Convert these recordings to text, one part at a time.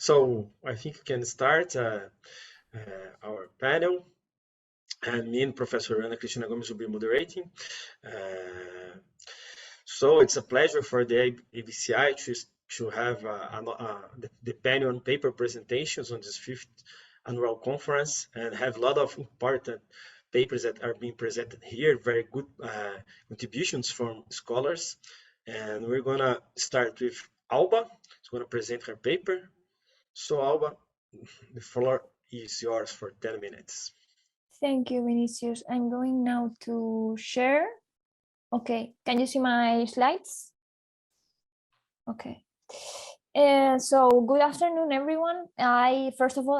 So I think we can start our panel, and me and Professor Ana Cristina Gomes will be moderating. So it's a pleasure for the ABCI to have the panel on paper presentations on this 5th annual conference, and have a lot of important papers that are being presented here, very good contributions from scholars. And we're gonna start with Alba. She's gonna present her paper. So Alba, the floor is yours for 10 minutes. Thank you, Vinicius. I'm going now to share. Okay, can you see my slides? Okay. So good afternoon, everyone. First of all,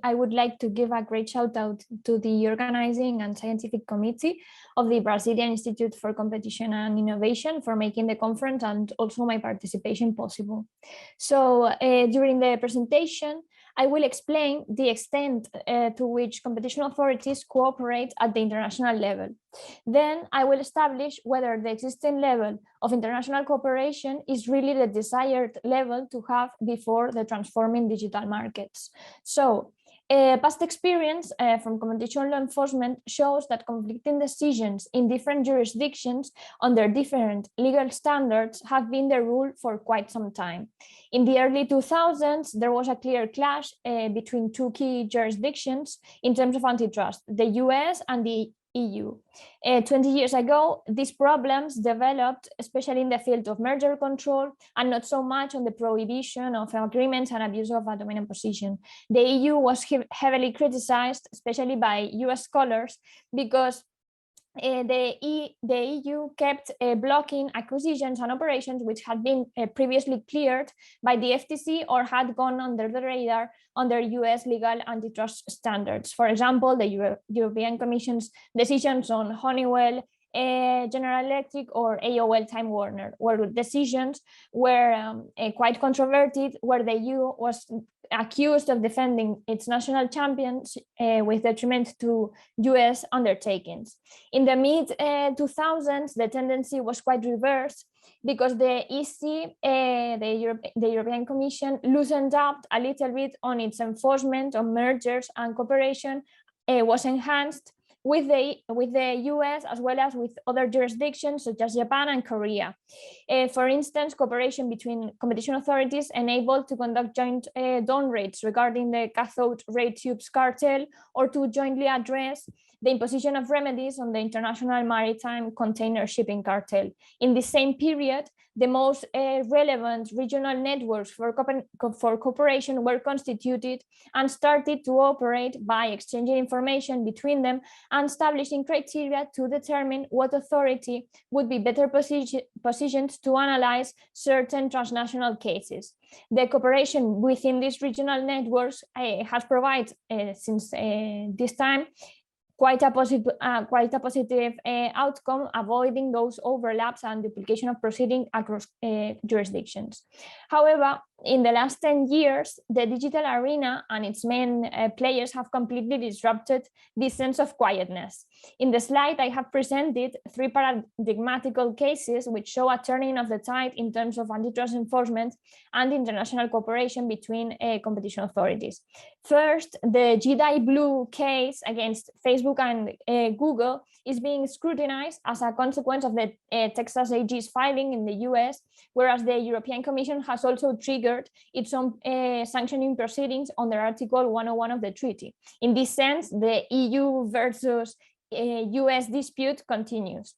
I would like to give a great shout out to the organizing and scientific committee of the Brazilian Institute for Competition and Innovation for making the conference and also my participation possible. So during the presentation, I will explain the extent to which competition authorities cooperate at the international level. Then I will establish whether the existing level of international cooperation is really the desired level to have before the transforming digital markets. So past experience from competition law enforcement shows that conflicting decisions in different jurisdictions under different legal standards have been the rule for quite some time. In the early 2000s, there was a clear clash between two key jurisdictions in terms of antitrust, the US and the EU. 20 years ago, these problems developed, especially in the field of merger control, and not so much on the prohibition of agreements and abuse of a dominant position. The EU was heavily criticized, especially by US scholars, because the EU kept blocking acquisitions and operations which had been previously cleared by the FTC or had gone under the radar under US legal antitrust standards. For example, the European Commission's decisions on Honeywell, General Electric, or AOL Time Warner, where decisions were quite controverted, where the EU was accused of defending its national champions with detriment to US undertakings. In the mid-2000s, the tendency was quite reversed because the EC, the European Commission, loosened up a little bit on its enforcement on mergers, and cooperation was enhanced with the US as well as with other jurisdictions such as Japan and Korea. For instance, cooperation between competition authorities enabled to conduct joint dawn raids regarding the cathode ray tubes cartel, or to jointly address the imposition of remedies on the international maritime container shipping cartel. In the same period, the most relevant regional networks for cooperation were constituted and started to operate by exchanging information between them and establishing criteria to determine what authority would be better positioned to analyze certain transnational cases. The cooperation within these regional networks has provided since this time quite a positive outcome, avoiding those overlaps and duplication of proceeding across jurisdictions. However, in the last 10 years, the digital arena and its main players have completely disrupted this sense of quietness. In the slide, I have presented 3 paradigmatical cases which show a turning of the tide in terms of antitrust enforcement and international cooperation between competition authorities. First, the GDI Blue case against Facebook and Google is being scrutinized as a consequence of the Texas AG's filing in the US, whereas the European Commission has also triggered its own sanctioning proceedings under Article 101 of the treaty. In this sense, the EU versus US dispute continues.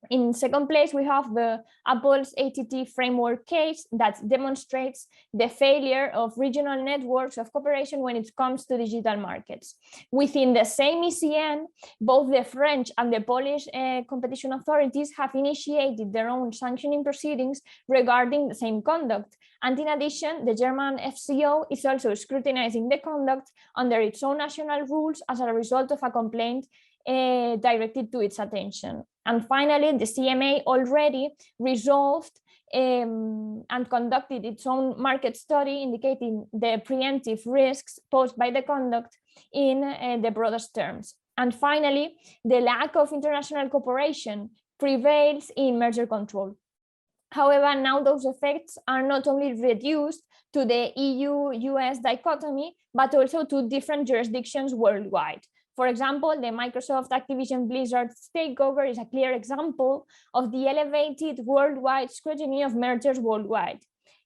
In second place, we have the Apple's ATT framework case that demonstrates the failure of regional networks of cooperation when it comes to digital markets. Within the same ECN, both the French and the Polish competition authorities have initiated their own sanctioning proceedings regarding the same conduct. And in addition, the German FCO is also scrutinizing the conduct under its own national rules as a result of a complaint directed to its attention. And finally, the CMA already resolved and conducted its own market study indicating the preemptive risks posed by the conduct in the broadest terms. And finally, the lack of international cooperation prevails in merger control. However, now those effects are not only reduced, to the EU-US dichotomy, but also to different jurisdictions worldwide. For example, the Microsoft Activision Blizzard takeover is a clear example of the elevated worldwide scrutiny of mergers worldwide.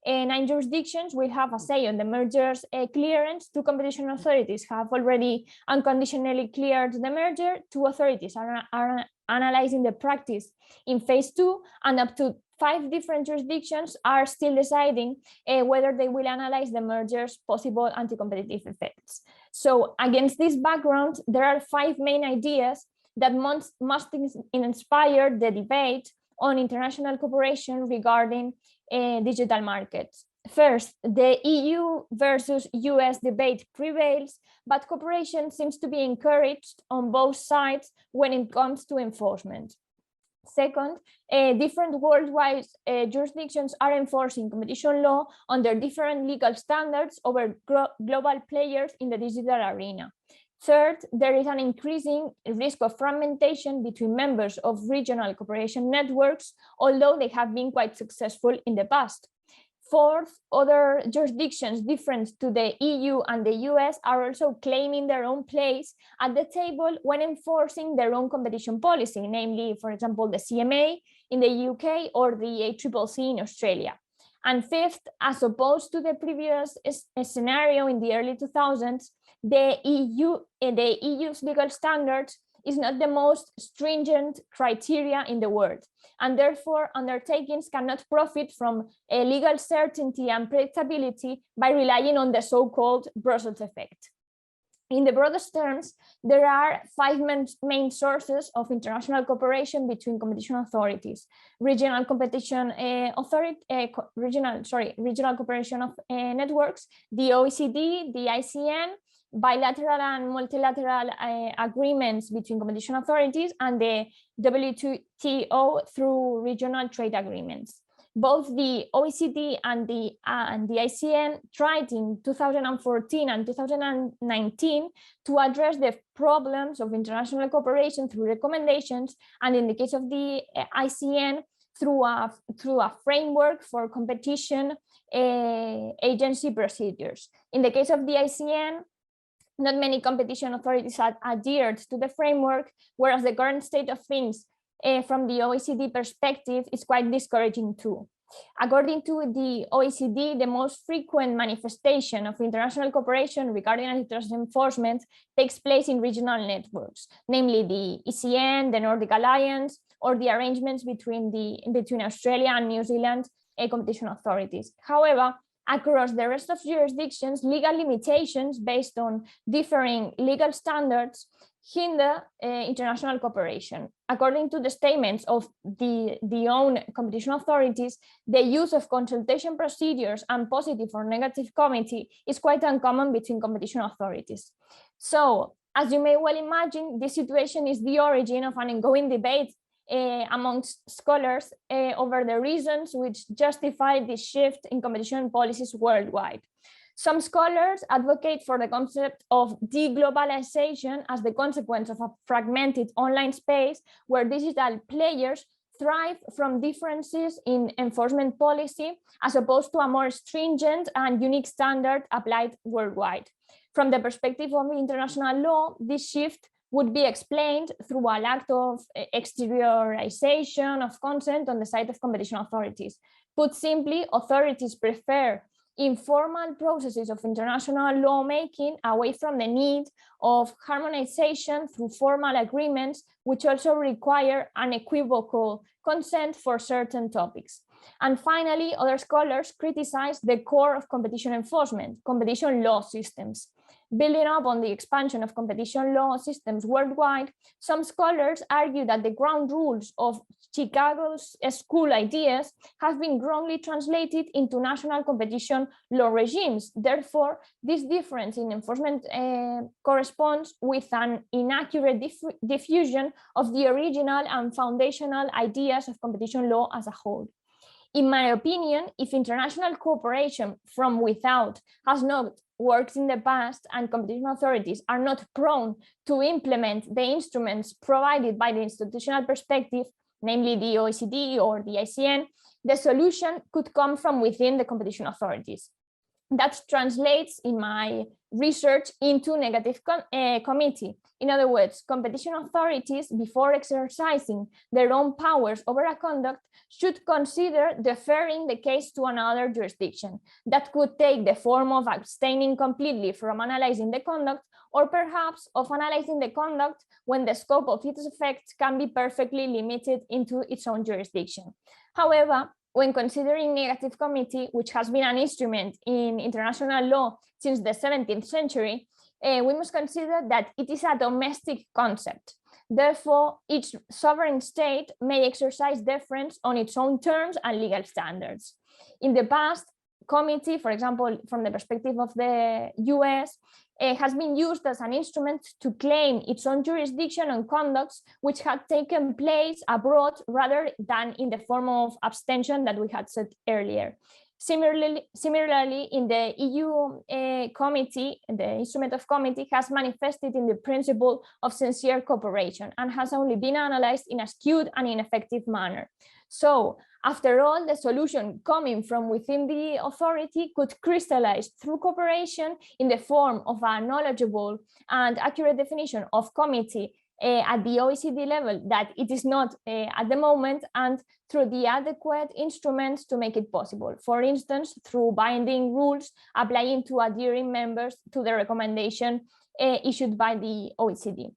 9 jurisdictions will have a say on the merger's clearance. 2 competition authorities have already unconditionally cleared the merger. 2 authorities are analyzing the practice in phase 2, and up to 5 different jurisdictions are still deciding whether they will analyze the merger's possible anti-competitive effects. So against this background, there are 5 main ideas that must inspire the debate on international cooperation regarding digital markets. First, the EU versus US debate prevails, but cooperation seems to be encouraged on both sides when it comes to enforcement. Second, different worldwide jurisdictions are enforcing competition law under different legal standards over global players in the digital arena. Third, there is an increasing risk of fragmentation between members of regional cooperation networks, although they have been quite successful in the past. Fourth, other jurisdictions different to the EU and the US are also claiming their own place at the table when enforcing their own competition policy, namely, for example, the CMA in the UK or the ACCC in Australia. And fifth, as opposed to the previous scenario in the early 2000s, the EU's legal standards is not the most stringent criteria in the world, and therefore undertakings cannot profit from a legal certainty and predictability by relying on the so-called Brussels effect. In the broadest terms, there are 5 main sources of international cooperation between competition authorities: regional competition regional cooperation of networks, the OECD, the ICN, bilateral and multilateral agreements between competition authorities, and the WTO through regional trade agreements. Both the OECD and the ICN tried in 2014 and 2019 to address the problems of international cooperation through recommendations, and in the case of the ICN, through a framework for competition agency procedures. In the case of the ICN, not many competition authorities had adhered to the framework, whereas the current state of things from the OECD perspective is quite discouraging too. According to the OECD, the most frequent manifestation of international cooperation regarding antitrust enforcement takes place in regional networks, namely the ECN, the Nordic Alliance, or the arrangements between Australia and New Zealand competition authorities. However, across the rest of jurisdictions, legal limitations based on differing legal standards hinder international cooperation. According to the statements of the own competition authorities, the use of consultation procedures and positive or negative committee is quite uncommon between competition authorities. So, as you may well imagine, this situation is the origin of an ongoing debate amongst scholars over the reasons which justify this shift in competition policies worldwide. Some scholars advocate for the concept of deglobalization as the consequence of a fragmented online space where digital players thrive from differences in enforcement policy as opposed to a more stringent and unique standard applied worldwide. From the perspective of international law, this shift would be explained through a lack of exteriorization of consent on the side of competition authorities. Put simply, authorities prefer informal processes of international lawmaking away from the need of harmonization through formal agreements, which also require unequivocal consent for certain topics. And finally, other scholars criticize the core of competition enforcement, competition law systems. Building up on the expansion of competition law systems worldwide, some scholars argue that the ground rules of Chicago's school ideas have been wrongly translated into national competition law regimes. Therefore, this difference in enforcement corresponds with an inaccurate diffusion of the original and foundational ideas of competition law as a whole. In my opinion, if international cooperation from without has not worked in the past and competition authorities are not prone to implement the instruments provided by the institutional perspective, namely the OECD or the ICN, the solution could come from within the competition authorities. that translates in my research into negative committee. In other words, competition authorities, before exercising their own powers over a conduct, should consider deferring the case to another jurisdiction. That could take the form of abstaining completely from analyzing the conduct, or perhaps of analyzing the conduct when the scope of its effects can be perfectly limited into its own jurisdiction. However, when considering negative committee, which has been an instrument in international law since the 17th century, we must consider that it is a domestic concept. Therefore, each sovereign state may exercise deference on its own terms and legal standards. In the past, committee, for example, from the perspective of the US, has been used as an instrument to claim its own jurisdiction on conducts which had taken place abroad rather than in the form of abstention that we had said earlier. Similarly, in the EU committee, the instrument of committee has manifested in the principle of sincere cooperation and has only been analyzed in a skewed and ineffective manner. So, after all, the solution coming from within the authority could crystallize through cooperation in the form of a knowledgeable and accurate definition of committee at the OECD level that it is not at the moment, and through the adequate instruments to make it possible. For instance, through binding rules applying to adhering members to the recommendation issued by the OECD.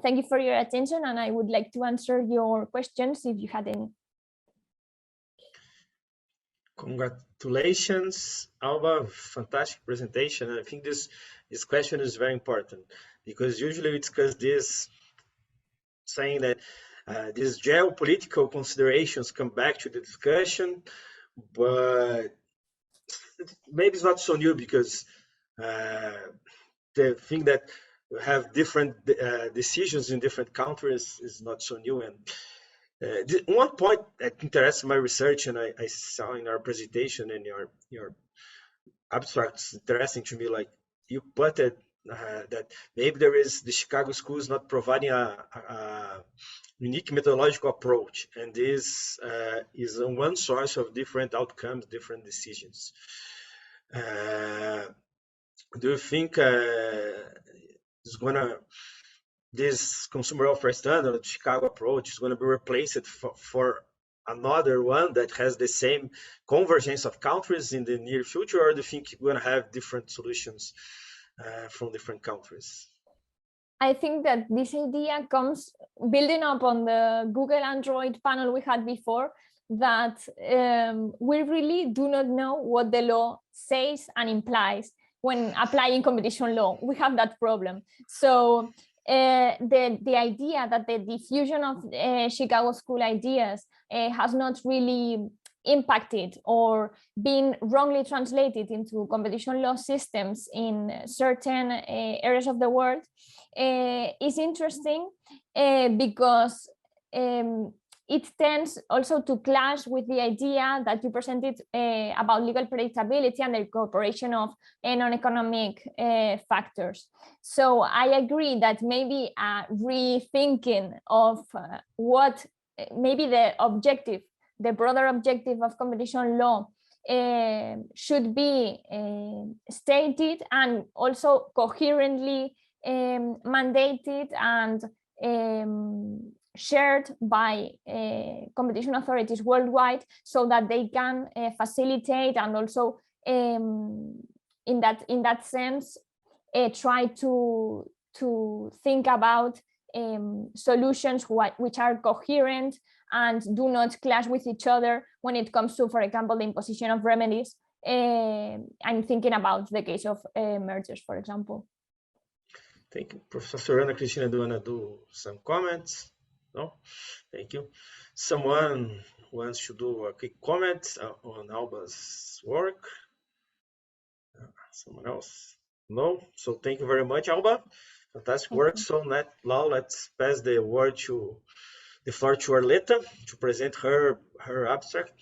Thank you for your attention, and I would like to answer your questions if you had any. Congratulations, Alba, fantastic presentation. I think this question is very important because usually we discuss this saying that these geopolitical considerations come back to the discussion, but maybe it's not so new because the thing that we have different decisions in different countries is not so new. And one point that interests my research, and I saw in our presentation and your abstracts interesting to me, like you put it that maybe there is the Chicago schools not providing a unique methodological approach, and this is one source of different outcomes, different decisions. Do you think this consumer welfare standard, Chicago approach, is going to be replaced for another one that has the same convergence of countries in the near future, or do you think we're going to have different solutions from different countries? I think that this idea comes building up on the Google Android panel we had before, that we really do not know what the law says and implies when applying competition law. We have that problem. So the idea that the diffusion of Chicago school ideas has not really impacted or been wrongly translated into competition law systems in certain areas of the world is interesting because it tends also to clash with the idea that you presented about legal predictability and the incorporation of non-economic factors. So I agree that maybe a rethinking of what maybe the broader objective of competition law should be stated and also coherently mandated and shared by competition authorities worldwide, so that they can facilitate and also in that sense try to think about solutions which are coherent and do not clash with each other when it comes to, for example, the imposition of remedies. I'm thinking about the case of mergers, for example. Thank you. Professor Ana Cristina, do you want to do some comments? No? Thank you. Someone wants to do a quick comment on Alba's work? Someone else? No? So thank you very much, Alba. Fantastic work. So now let's pass the floor to Arleta to present her abstract.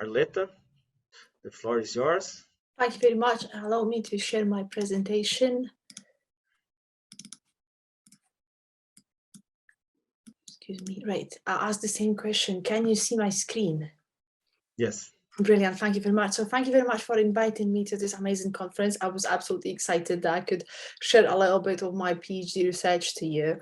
Arleta, the floor is yours. Thank you very much. Allow me to share my presentation. Excuse me. Right. I'll ask the same question. Can you see my screen? Yes. Brilliant. Thank you very much. So thank you very much for inviting me to this amazing conference. I was absolutely excited that I could share a little bit of my PhD research to you.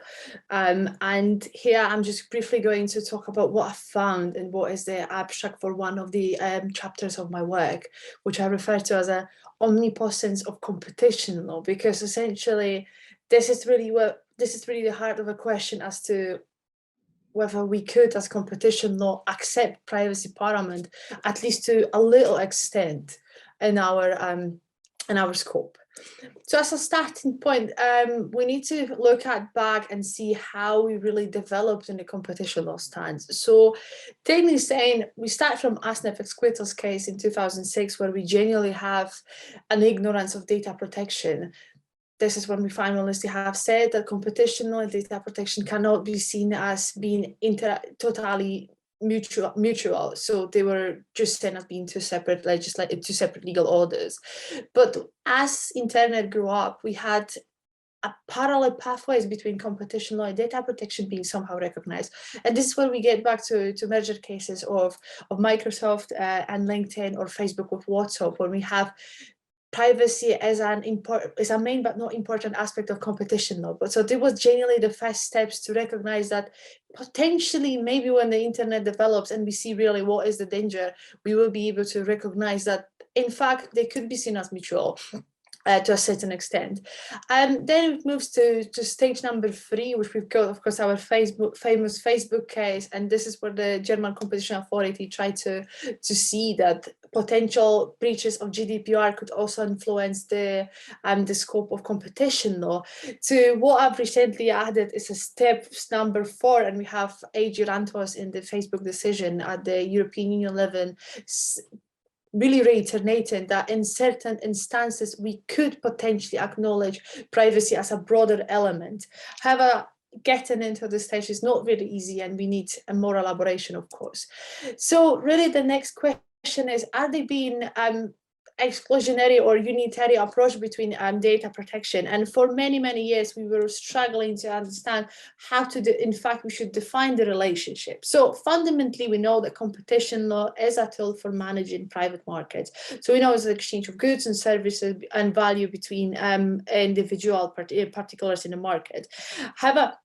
And here I'm just briefly going to talk about what I found and what is the abstract for one of the chapters of my work, which I refer to as a omnipotence of competition law, because essentially this is really the heart of a question as to whether we could, as competition law, accept privacy paramount, at least to a little extent, in our scope. So as a starting point, we need to look back and see how we really developed in the competition law stance. So technically saying, we start from Asnef Exquitals case in 2006, where we genuinely have an ignorance of data protection. This is when we finalists have said that competition law and data protection cannot be seen as being totally mutual. So they were just seen as being two separate legal orders. But as internet grew up, we had a parallel pathways between competition law and data protection being somehow recognized. And this is where we get back to merger cases of Microsoft and LinkedIn, or Facebook with WhatsApp, when we have privacy as a main but not important aspect of competition law. But so there was genuinely the first steps to recognize that potentially maybe when the internet develops and we see really what is the danger, we will be able to recognize that in fact they could be seen as mutual. To a certain extent. Then it moves to stage number 3, which we've got, of course, our famous Facebook case. And this is where the German Competition Authority tried to see that potential breaches of GDPR could also influence the scope of competition law. To what I've recently added is a step number 4, and we have AG Rantos in the Facebook decision at the European Union level, really reiterating that in certain instances, we could potentially acknowledge privacy as a broader element. However, getting into this stage is not really easy, and we need a more elaboration, of course. So really the next question is, are they being exclusionary or unitary approach between data protection? And for many, many years, we were struggling to understand how to in fact, we should define the relationship. So fundamentally, we know that competition law is a tool for managing private markets. So we know it's an exchange of goods and services and value between individual particulars in the market. However,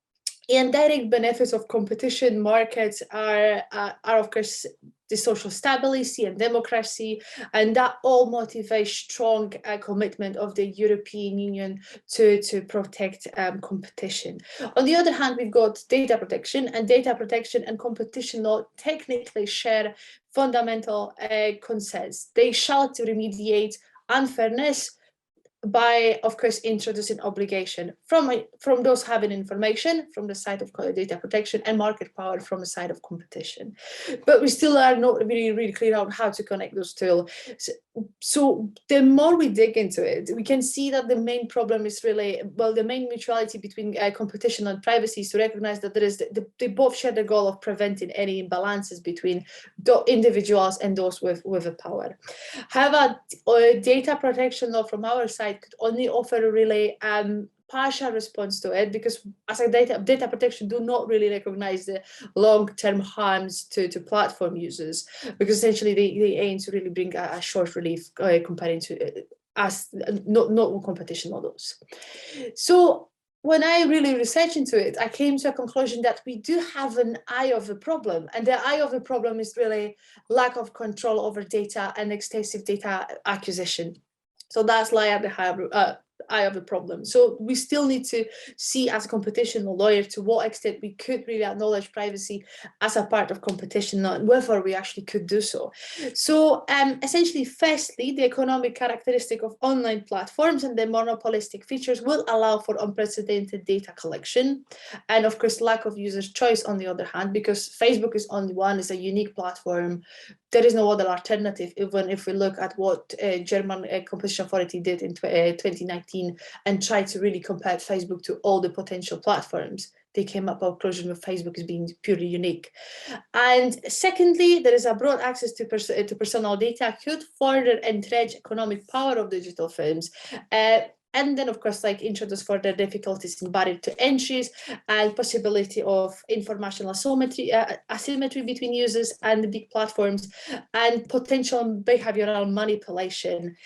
indirect benefits of competition markets are of course the social stability and democracy, and that all motivates strong commitment of the European Union to protect competition. On the other hand, we've got data protection, and competition law technically share fundamental concerns. They shall to remediate unfairness by, of course, introducing obligation from those having information from the side of data protection, and market power from the side of competition. But we still are not really clear on how to connect those two. So the more we dig into it, we can see that the main problem is really, well, the main mutuality between competition and privacy is to recognize that they both share the goal of preventing any imbalances between individuals and those with the power. However, data protection law from our side could only offer a really partial response to it, because as a data protection do not really recognize the long-term harms to platform users, because essentially they aim to really bring a short relief comparing to as not competition models. So when I really researched into it, I came to a conclusion that we do have an eye of the problem, and the eye of the problem is really lack of control over data and extensive data acquisition. So that's lie at the eye of the problem. So we still need to see, as a competition lawyer, to what extent we could really acknowledge privacy as a part of competition law, and whether we actually could do so. So essentially, firstly, the economic characteristic of online platforms and the monopolistic features will allow for unprecedented data collection, and of course lack of user's choice on the other hand, because Facebook is only one, is a unique platform. There is no other alternative, even if we look at what German Competition Authority did in 2019 and tried to really compare Facebook to all the potential platforms. They came up with a conclusion with Facebook as being purely unique. And secondly, there is a broad access to personal data could further entrench economic power of digital firms. And then, of course, like introduce further difficulties in barrier to entries and possibility of informational asymmetry between users and the big platforms, and potential behavioral manipulation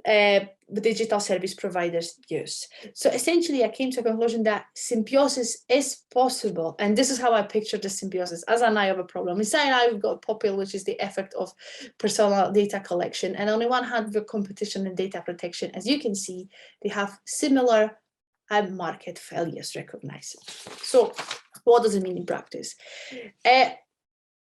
the digital service providers use. So essentially, I came to a conclusion that symbiosis is possible. And this is how I picture the symbiosis. As and I have a problem. Inside I, we've got POPIL, which is the effect of personal data collection. And on the one hand, the competition and data protection, as you can see, they have similar market failures recognized. So what does it mean in practice?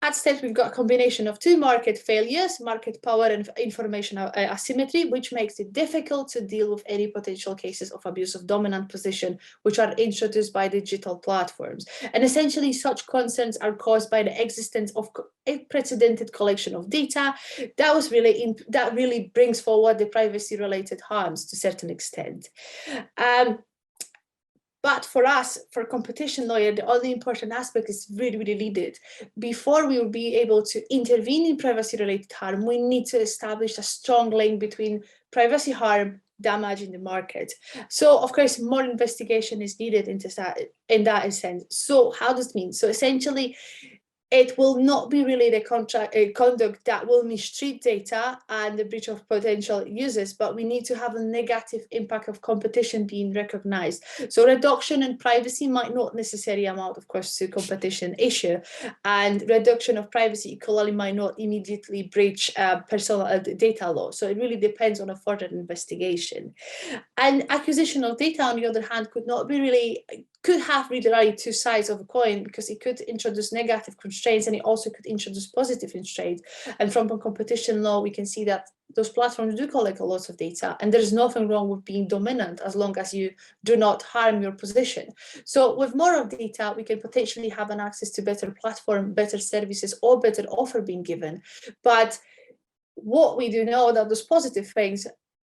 At STEPS, we've got a combination of two market failures, market power and information asymmetry, which makes it difficult to deal with any potential cases of abuse of dominant position, which are introduced by digital platforms. And essentially, such concerns are caused by the existence of unprecedented collection of data that really brings forward the privacy-related harms to a certain extent. But for us, for competition lawyer, the only important aspect is really, really needed. Before we will be able to intervene in privacy-related harm, we need to establish a strong link between privacy harm, damage in the market. So, of course, more investigation is needed in that sense. So how does it mean? So essentially, it will not be really the conduct that will mistreat data and the breach of potential users, but we need to have a negative impact of competition being recognized. So reduction in privacy might not necessarily amount, of course, to competition issue, and reduction of privacy equally might not immediately breach personal data law. So it really depends on a further investigation. And acquisition of data, on the other hand, could have really two sides of a coin, because it could introduce negative constraints and it also could introduce positive constraints. And from a competition law, we can see that those platforms do collect a lot of data, and there's nothing wrong with being dominant as long as you do not harm your position. So with more of data, we can potentially have an access to better platform, better services, or better offer being given. But what we do know that those positive things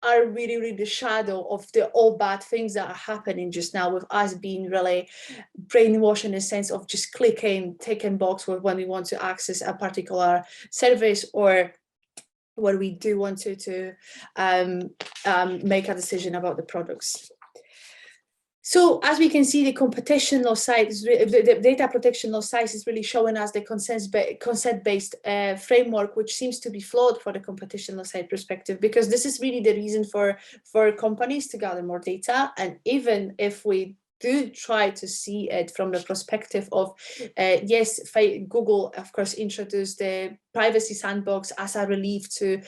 are really, really the shadow of the all bad things that are happening just now, with us being really brainwashed in the sense of just taking box when we want to access a particular service, or where we do want to make a decision about the products. So as we can see, the competition law side, the data protection law side is really showing us the consent-based framework, which seems to be flawed for the competition law side perspective, because this is really the reason for companies to gather more data. And even if we do try to see it from the perspective of, yes, Google, of course, introduced the privacy sandbox as a relief to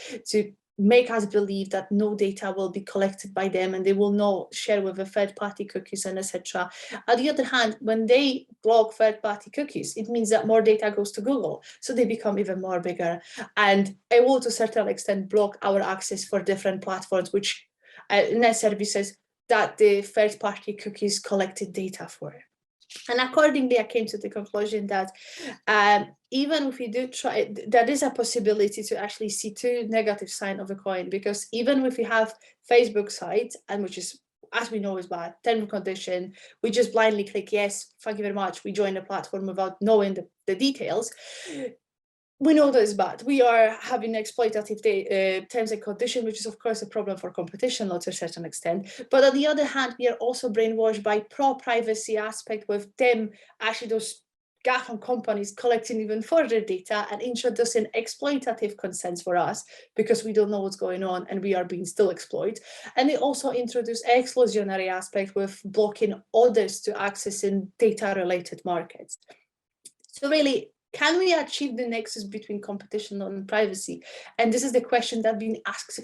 make us believe that no data will be collected by them and they will not share with the third-party cookies and etc. On the other hand, when they block third-party cookies, it means that more data goes to Google, so they become even more bigger, and it will to a certain extent block our access for different platforms, which net services that the third-party cookies collected data for. And accordingly, I came to the conclusion that even if we do try, there is a possibility to actually see two negative sides of a coin, because even if we have Facebook site, and which is, as we know, is bad, term and condition, we just blindly click yes, thank you very much, we join the platform without knowing the details. We know that it's bad. We are having exploitative terms and conditions, which is, of course, a problem for competition law to a certain extent. But on the other hand, we are also brainwashed by pro-privacy aspect, with them, actually those GAFAM companies collecting even further data and introducing exploitative consents for us, because we don't know what's going on and we are being still exploited. And they also introduce exclusionary aspect with blocking others to accessing data-related markets. So really, can we achieve the nexus between competition and privacy? And this is the question that's been asked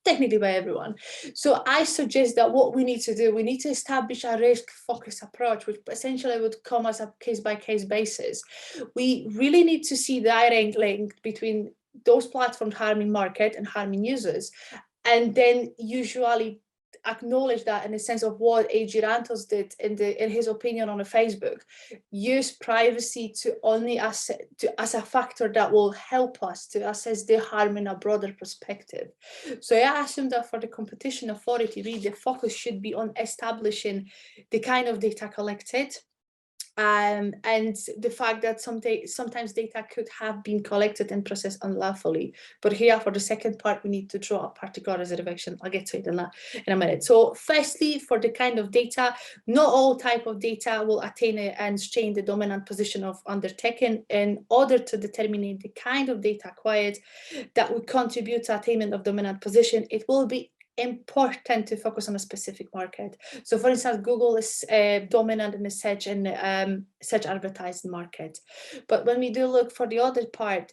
technically by everyone. So I suggest that what we need to do, we need to establish a risk-focused approach, which essentially would come as a case-by-case basis. We really need to see the direct link between those platforms harming market and harming users, and then usually acknowledge that in the sense of what A.G. Rantos did in his opinion on Facebook, use privacy to only as a factor that will help us to assess the harm in a broader perspective. So I assume that for the competition authority, really the focus should be on establishing the kind of data collected, and the fact that sometimes data could have been collected and processed unlawfully. But here, for the second part, we need to draw a particular reservation. I'll get to it in a minute. So firstly, for the kind of data, not all type of data will attain and change the dominant position of undertaking. In order to determine the kind of data acquired that would contribute to attainment of dominant position, it will be important to focus on a specific market. So for instance, Google is dominant in the search and search advertising market. But when we do look for the other part,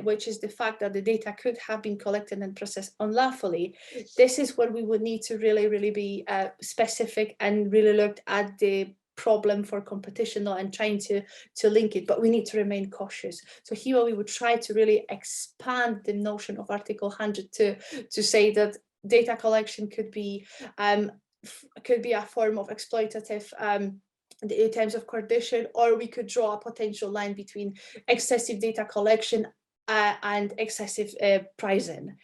which is the fact that the data could have been collected and processed unlawfully, this is where we would need to really be specific and really look at the problem for competition law and trying to link it, but we need to remain cautious. So here we would try to really expand the notion of Article 102 to say that data collection could be a form of exploitative in terms of coercion, or we could draw a potential line between excessive data collection and excessive pricing.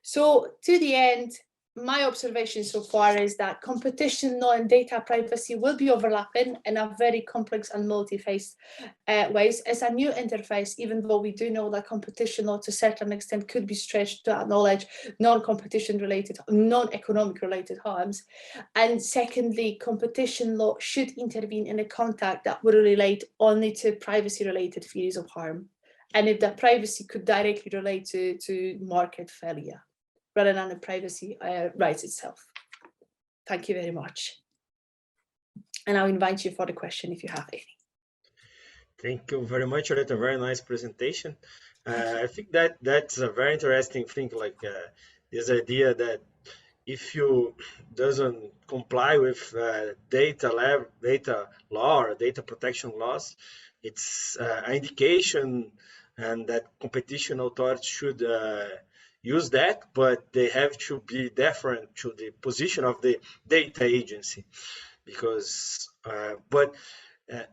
So to the end, my observation so far is that competition law and data privacy will be overlapping in a very complex and multi-phased ways as a new interface, even though we do know that competition law to a certain extent could be stretched to acknowledge non-competition related, non-economic related harms. And secondly, competition law should intervene in a context that would relate only to privacy related fears of harm. And if that privacy could directly relate to market failure, rather than the privacy rights itself. Thank you very much. And I'll invite you for the question if you have any. Thank you very much, Arleta. Very nice presentation. I think that's a very interesting thing, like this idea that if you doesn't comply with data law or data protection laws, it's an indication and that competition authorities should use that, but they have to be different to the position of the data agency, because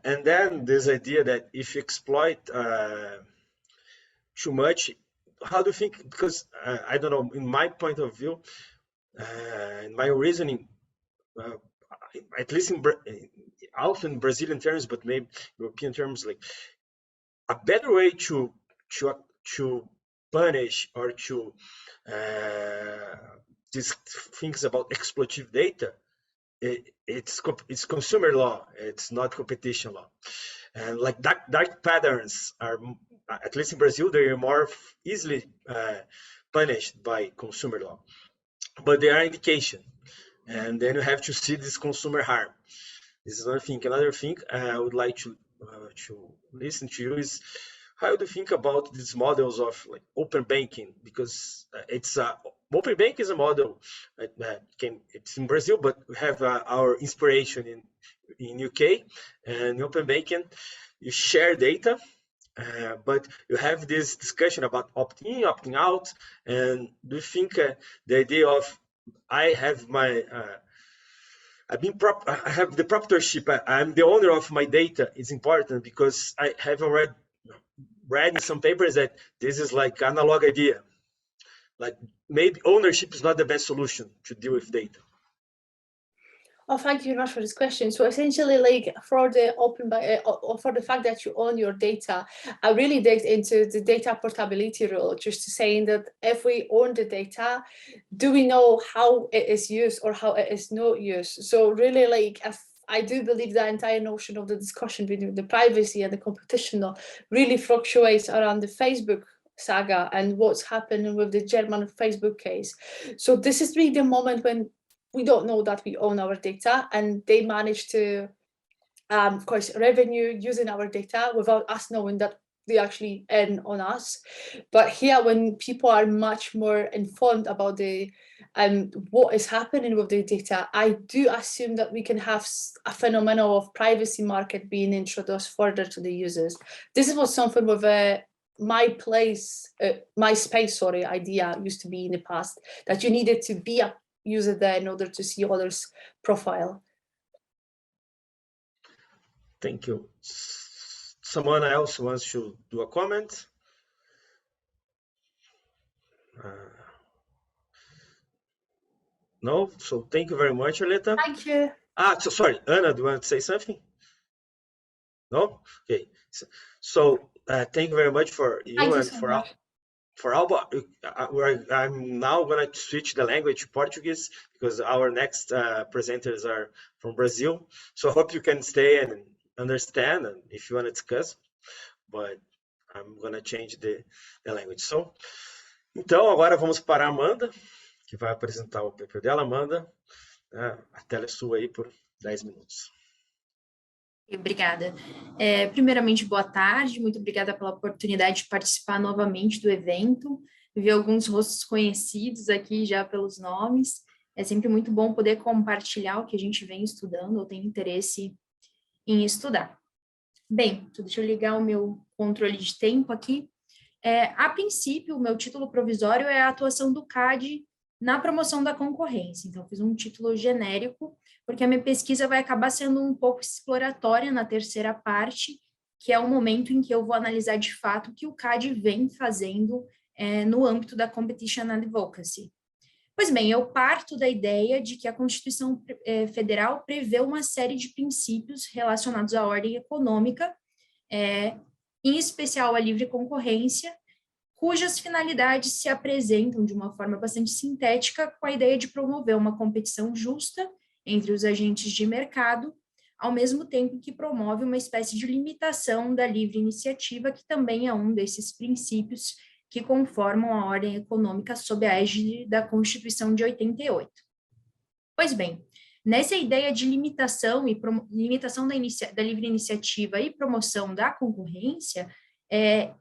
and then this idea that if you exploit too much, how do you think? Because I don't know, in my point of view, in my reasoning, at least often Brazilian terms, but maybe European terms, like a better way to punish or to these things about exploitative data, it's consumer law, it's not competition law. And like dark patterns are, at least in Brazil, they are more easily punished by consumer law, but they are indication, and then you have to see this consumer harm. This is another thing. Another thing I would like to listen to you is, how do you think about these models of like open banking? Because it's open bank is a model it's in Brazil, but we have our inspiration in UK. And open banking, you share data, but you have this discussion about opt-in, opting out. And do you think the idea of I have the proprietorship, I'm the owner of my data is important, because I have already read in some papers that this is like analog idea, like maybe ownership is not the best solution to deal with data. Oh, thank you very much for this question. So essentially, like for the for the fact that you own your data, I really digged into the data portability rule, just to saying that if we own the data, do we know how it is used or how it is not used? So really, like I do believe the entire notion of the discussion between the privacy and the competition law really fluctuates around the Facebook saga and what's happening with the German Facebook case. So this is really the moment when we don't know that we own our data, and they manage to, of course, revenue using our data without us knowing that they actually earn on us. But here, when people are much more informed about the what is happening with the data, I do assume that we can have a phenomenon of privacy market being introduced further to the users. This was something with MySpace idea used to be in the past, that you needed to be a user there in order to see others' profile. Thank you. Someone else wants to do a comment? No? So thank you very much, Arleta. Thank you. So sorry, Anna, do you want to say something? No? Okay. So thank you very much for you Thank you and so much. for Alba. I'm now going to switch the language to Portuguese because our next presenters are from Brazil. So I hope you can stay and understand and if you want to discuss, but I'm going to change the language. So, então, agora vamos para a Amanda, que vai apresentar o paper dela. Amanda, a tela é sua aí por 10 minutos. Obrigada. Primeiramente, boa tarde, muito obrigada pela oportunidade de participar novamente do evento, ver alguns rostos conhecidos aqui já pelos nomes. É sempre muito bom poder compartilhar o que a gente vem estudando ou tem interesse em estudar. Bem, deixa eu ligar o meu controle de tempo aqui. A princípio, o meu título provisório é a atuação do CAD na promoção da concorrência. Então, eu fiz um título genérico, porque a minha pesquisa vai acabar sendo um pouco exploratória na terceira parte, que é o momento em que eu vou analisar de fato o que o CAD vem fazendo no âmbito da Competition Advocacy. Pois bem, eu parto da ideia de que a Constituição Federal prevê uma série de princípios relacionados à ordem econômica, em especial a livre concorrência, cujas finalidades se apresentam de uma forma bastante sintética com a ideia de promover uma competição justa entre os agentes de mercado, ao mesmo tempo que promove uma espécie de limitação da livre iniciativa, que também é um desses princípios que conformam a ordem econômica sob a égide da Constituição de 88. Pois bem, nessa ideia de limitação da livre iniciativa e promoção da concorrência,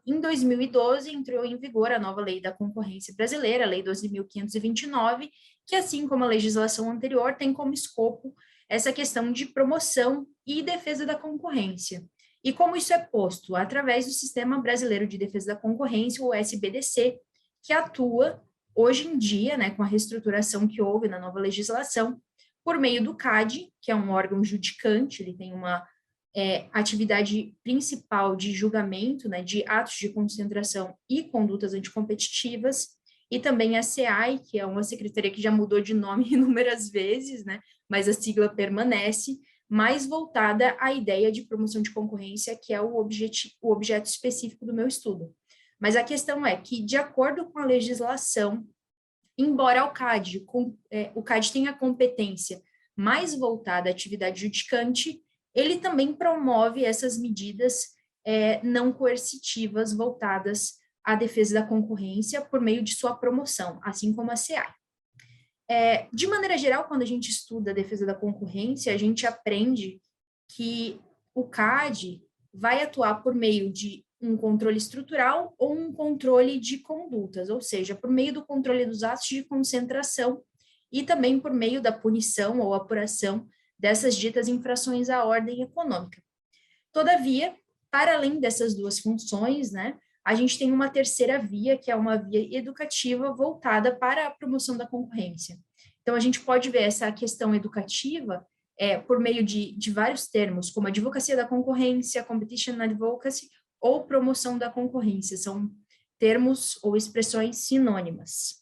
em 2012 entrou em vigor a nova Lei da Concorrência Brasileira, a Lei 12.529, que, assim como a legislação anterior, tem como escopo essa questão de promoção e defesa da concorrência. E como isso é posto? Através do Sistema Brasileiro de Defesa da Concorrência, o SBDC, que atua hoje em dia, com a reestruturação que houve na nova legislação, por meio do CAD, que é um órgão judicante, ele tem uma atividade principal de julgamento, de atos de concentração e condutas anticompetitivas, e também a SEAI, que é uma secretaria que já mudou de nome inúmeras vezes, mas a sigla permanece, mais voltada à ideia de promoção de concorrência, que é o objeto específico do meu estudo. Mas a questão é que, de acordo com a legislação, embora o CAD tenha competência mais voltada à atividade judicante, ele também promove essas medidas não coercitivas voltadas à defesa da concorrência por meio de sua promoção, assim como a SEAI. De maneira geral, quando a gente estuda a defesa da concorrência, a gente aprende que o CAD vai atuar por meio de um controle estrutural ou um controle de condutas, ou seja, por meio do controle dos atos de concentração e também por meio da punição ou apuração dessas ditas infrações à ordem econômica. Todavia, para além dessas duas funções, a gente tem uma terceira via, que é uma via educativa voltada para a promoção da concorrência. Então, a gente pode ver essa questão educativa por meio de vários termos, como advocacia da concorrência, competition advocacy ou promoção da concorrência. São termos ou expressões sinônimas.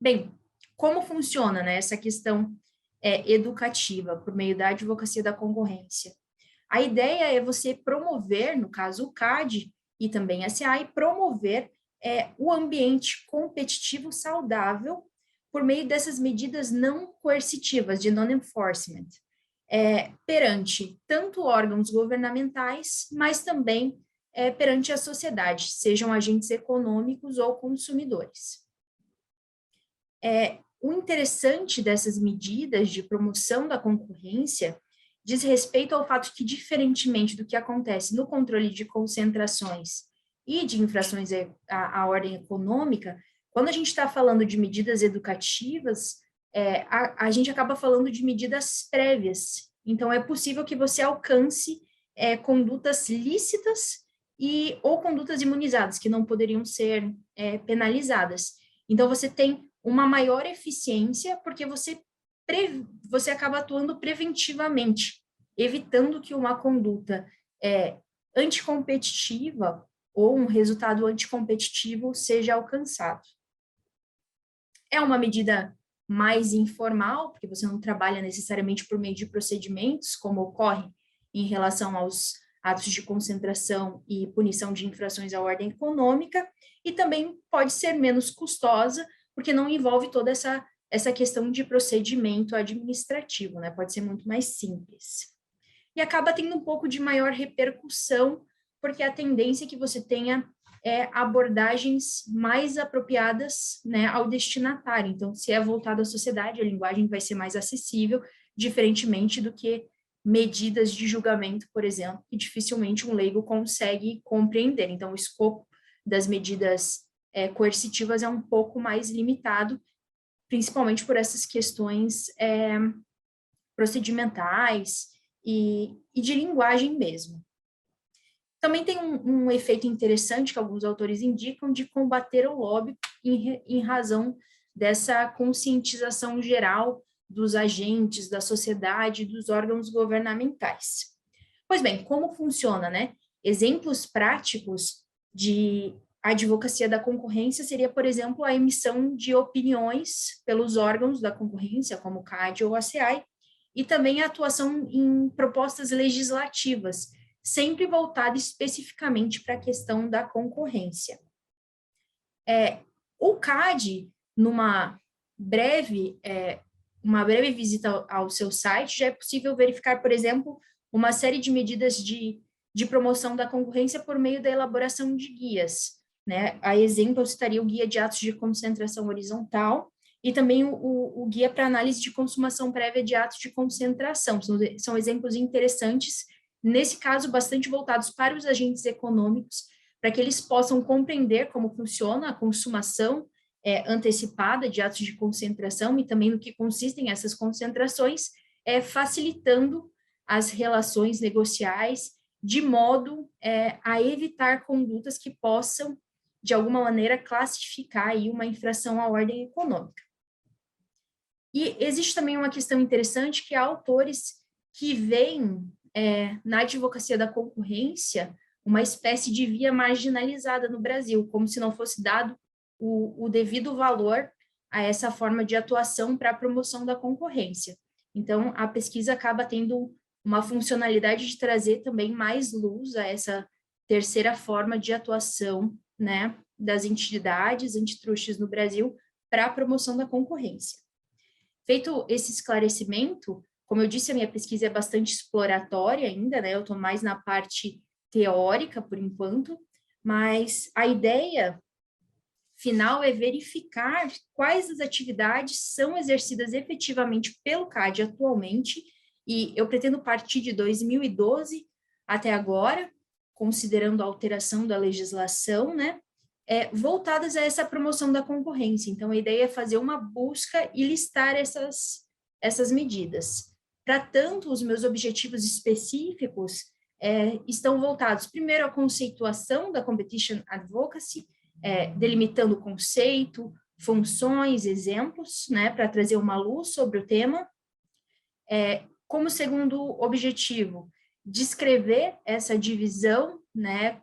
Bem, como funciona essa questão educativa por meio da advocacia da concorrência? A ideia é você promover, no caso o CAD e também a SEAI, promover o ambiente competitivo saudável por meio dessas medidas não coercitivas, de non-enforcement, perante tanto órgãos governamentais, mas também perante a sociedade, sejam agentes econômicos ou consumidores. O interessante dessas medidas de promoção da concorrência diz respeito ao fato que, diferentemente do que acontece no controle de concentrações e de infrações à ordem econômica, quando a gente está falando de medidas educativas, a gente acaba falando de medidas prévias. Então, é possível que você alcance condutas lícitas ou condutas imunizadas, que não poderiam ser penalizadas. Então, você tem uma maior eficiência, porque você acaba atuando preventivamente, evitando que uma conduta anticompetitiva ou um resultado anticompetitivo seja alcançado. É uma medida mais informal, porque você não trabalha necessariamente por meio de procedimentos, como ocorre em relação atos de concentração e punição de infrações à ordem econômica, e também pode ser menos custosa, porque não envolve toda essa questão de procedimento administrativo, né? Pode ser muito mais simples. E acaba tendo um pouco de maior repercussão, porque a tendência é que você tenha abordagens mais apropriadas, né, ao destinatário. Então, se é voltado à sociedade, a linguagem vai ser mais acessível, diferentemente do que medidas de julgamento, por exemplo, que dificilmente um leigo consegue compreender. Então, o escopo das medidas coercitivas é um pouco mais limitado, principalmente por essas questões procedimentais e de linguagem mesmo. Também tem um efeito interessante que alguns autores indicam de combater o lobby em razão dessa conscientização geral dos agentes, da sociedade, dos órgãos governamentais. Pois bem, como funciona, né? Exemplos práticos de advocacia da concorrência seria, por exemplo, a emissão de opiniões pelos órgãos da concorrência, como o CAD ou a SEAI, e também a atuação em propostas legislativas, sempre voltada especificamente para a questão da concorrência. O CAD, numa breve visita ao seu site, já é possível verificar, por exemplo, uma série de medidas de promoção da concorrência por meio da elaboração de guias, né? A exemplo, eu citaria o guia de atos de concentração horizontal e também o guia para análise de consumação prévia de atos de concentração. São exemplos interessantes, nesse caso, bastante voltados para os agentes econômicos, para que eles possam compreender como funciona a consumação antecipada de atos de concentração e também no que consistem essas concentrações, facilitando as relações negociais, de modo a evitar condutas que possam, de alguma maneira, classificar aí uma infração à ordem econômica. E existe também uma questão interessante, que há autores que veem na advocacia da concorrência uma espécie de via marginalizada no Brasil, como se não fosse dado o devido valor a essa forma de atuação para a promoção da concorrência. Então, a pesquisa acaba tendo uma funcionalidade de trazer também mais luz a essa terceira forma de atuação, né, das entidades antitrusts no Brasil para a promoção da concorrência. Feito esse esclarecimento, como eu disse, a minha pesquisa é bastante exploratória ainda, né, eu estou mais na parte teórica por enquanto, mas a ideia final é verificar quais as atividades são exercidas efetivamente pelo CAD atualmente, e eu pretendo partir de 2012 até agora, considerando a alteração da legislação, né, voltadas a essa promoção da concorrência. Então, a ideia é fazer uma busca e listar essas medidas. Para tanto, os meus objetivos específicos estão voltados, primeiro, à conceituação da Competition Advocacy, delimitando o conceito, funções, exemplos, né, para trazer uma luz sobre o tema. Como segundo objetivo, descrever essa divisão, né,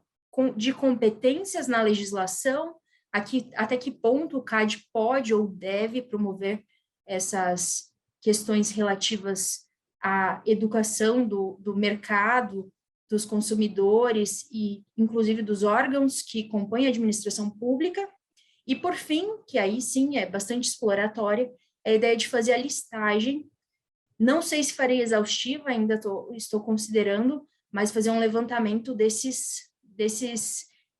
de competências na legislação, até que ponto o CAD pode ou deve promover essas questões relativas à educação do mercado, dos consumidores e, inclusive, dos órgãos que compõem a administração pública. E, por fim, que aí sim é bastante exploratória, é a ideia de fazer a listagem. Não sei se farei exaustiva, ainda estou considerando, mas fazer um levantamento desses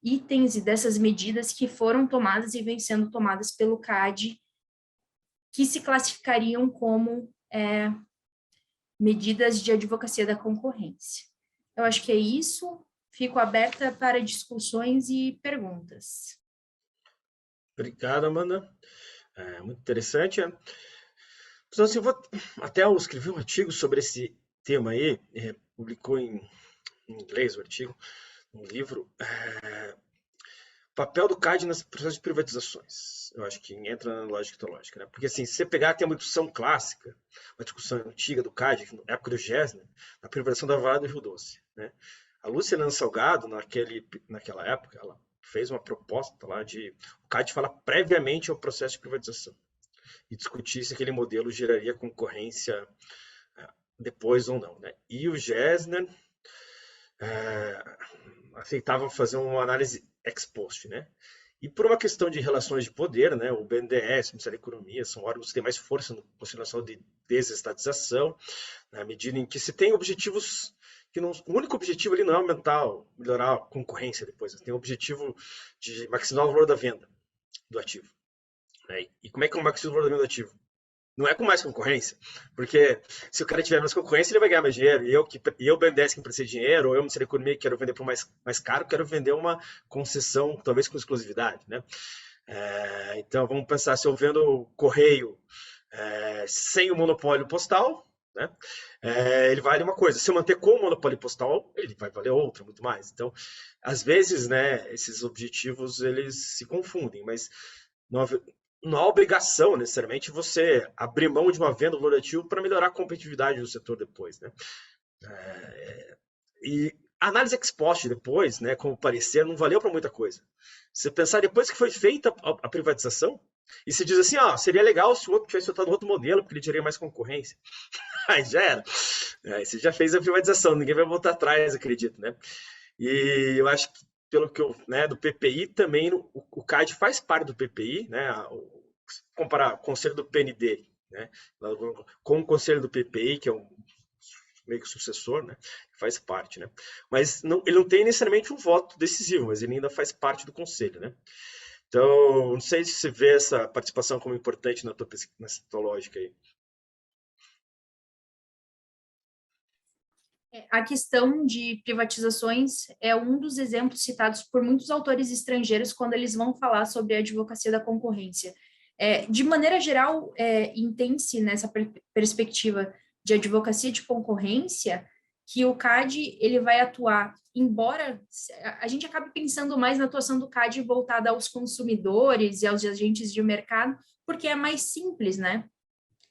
itens e dessas medidas que foram tomadas e vêm sendo tomadas pelo CAD, que se classificariam como medidas de advocacia da concorrência. Eu acho que é isso. Fico aberta para discussões e perguntas. Obrigado, Amanda. Muito interessante. Então, assim, eu escrevi um artigo sobre esse tema aí, publicou em inglês o artigo, um livro, papel do CAD nas processos de privatizações. Eu acho que entra na lógica teológica, né? Porque, assim, se você pegar, tem uma discussão clássica, uma discussão antiga do CAD, na época do Gessner, na privatização da Vale do Rio Doce, né? A Luciana Salgado, naquela época, ela fez uma proposta lá de o CAD falar previamente ao processo de privatização e discutir se aquele modelo geraria concorrência depois ou não, né? E o Gessner aceitavam fazer uma análise ex post, né? E por uma questão de relações de poder, né, o BNDES, o Ministério da Economia, são órgãos que têm mais força no Conselho Nacional de Desestatização, na medida em que se tem objetivos que não, o único objetivo ali não é aumentar, melhorar a concorrência depois, tem o objetivo de maximizar o valor da venda do ativo. Né? E como é que eu maximizo o valor da venda do ativo? Não é com mais concorrência, porque se o cara tiver mais concorrência, ele vai ganhar mais dinheiro. E eu BNDES, que emprestei dinheiro, ou eu, Ministério da Economia, que quero vender por mais caro, quero vender uma concessão, talvez com exclusividade. Né? Então, vamos pensar, se eu vendo correio sem o monopólio postal, né? Ele vale uma coisa. Se eu manter com o monopólio postal, ele vai valer outra, muito mais. Então, às vezes, né, esses objetivos, eles se confundem, mas não há obrigação, necessariamente, você abrir mão de uma venda volatil para melhorar a competitividade do setor depois, né? E a análise ex post depois, né, como parecer, não valeu para muita coisa. Se você pensar depois que foi feita a privatização, e se diz assim, seria legal se o outro tivesse soltado outro modelo, porque ele teria mais concorrência. Aí já era. Você já fez a privatização, ninguém vai voltar atrás, acredito, né? E eu acho que, pelo que né, do PPI também, o CAD faz parte do PPI, né? Comparar o conselho do PND, né, com o conselho do PPI, que é meio que o sucessor, né, faz parte, né? Mas ele não tem necessariamente um voto decisivo, mas ele ainda faz parte do conselho, né? Então, não sei se você vê essa participação como importante na tua lógica aí. A questão de privatizações é um dos exemplos citados por muitos autores estrangeiros quando eles vão falar sobre a advocacia da concorrência. De maneira geral, entende-se nessa perspectiva de advocacia de concorrência que o CAD ele vai atuar, embora a gente acabe pensando mais na atuação do CAD voltada aos consumidores e aos agentes de mercado, porque é mais simples, né?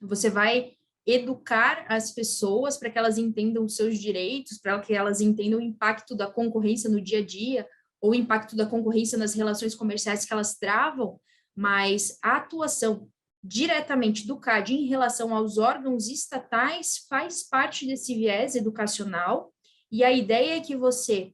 Você vai educar as pessoas para que elas entendam os seus direitos, para que elas entendam o impacto da concorrência no dia a dia, ou o impacto da concorrência nas relações comerciais que elas travam, mas a atuação diretamente do CAD em relação aos órgãos estatais faz parte desse viés educacional, e a ideia é que você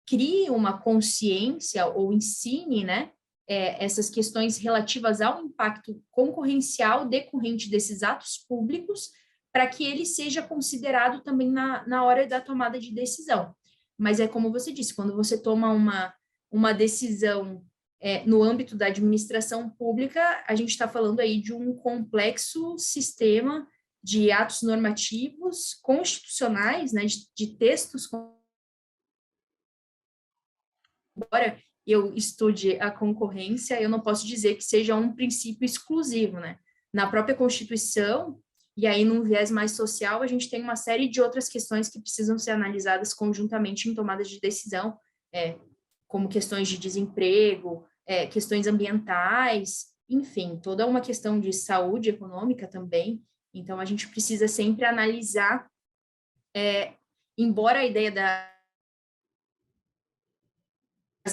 crie uma consciência ou ensine, né, essas questões relativas ao impacto concorrencial decorrente desses atos públicos, para que ele seja considerado também na hora da tomada de decisão. Mas é como você disse, quando você toma uma decisão no âmbito da administração pública, a gente está falando aí de um complexo sistema de atos normativos constitucionais, né, de textos. Embora eu estude a concorrência, eu não posso dizer que seja um princípio exclusivo, né? Na própria Constituição, e aí num viés mais social, a gente tem uma série de outras questões que precisam ser analisadas conjuntamente em tomadas de decisão, como questões de desemprego, questões ambientais, enfim, toda uma questão de saúde econômica também. Então, a gente precisa sempre analisar, embora a ideia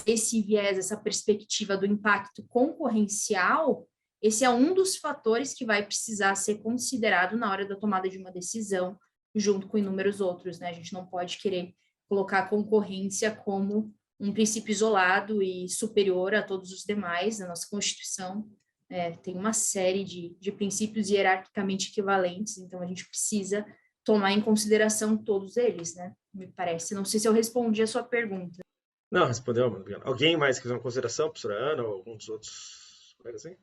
esse viés, essa perspectiva do impacto concorrencial, esse é um dos fatores que vai precisar ser considerado na hora da tomada de uma decisão, junto com inúmeros outros, né? A gente não pode querer colocar a concorrência como um princípio isolado e superior a todos os demais. A nossa Constituição tem uma série de princípios hierarquicamente equivalentes, então a gente precisa tomar em consideração todos eles, né? Me parece. Não sei se eu respondi a sua pergunta. Não, respondeu, mano. Alguém mais quer fazer uma consideração, professora Ana, ou algum dos outros colegas aí?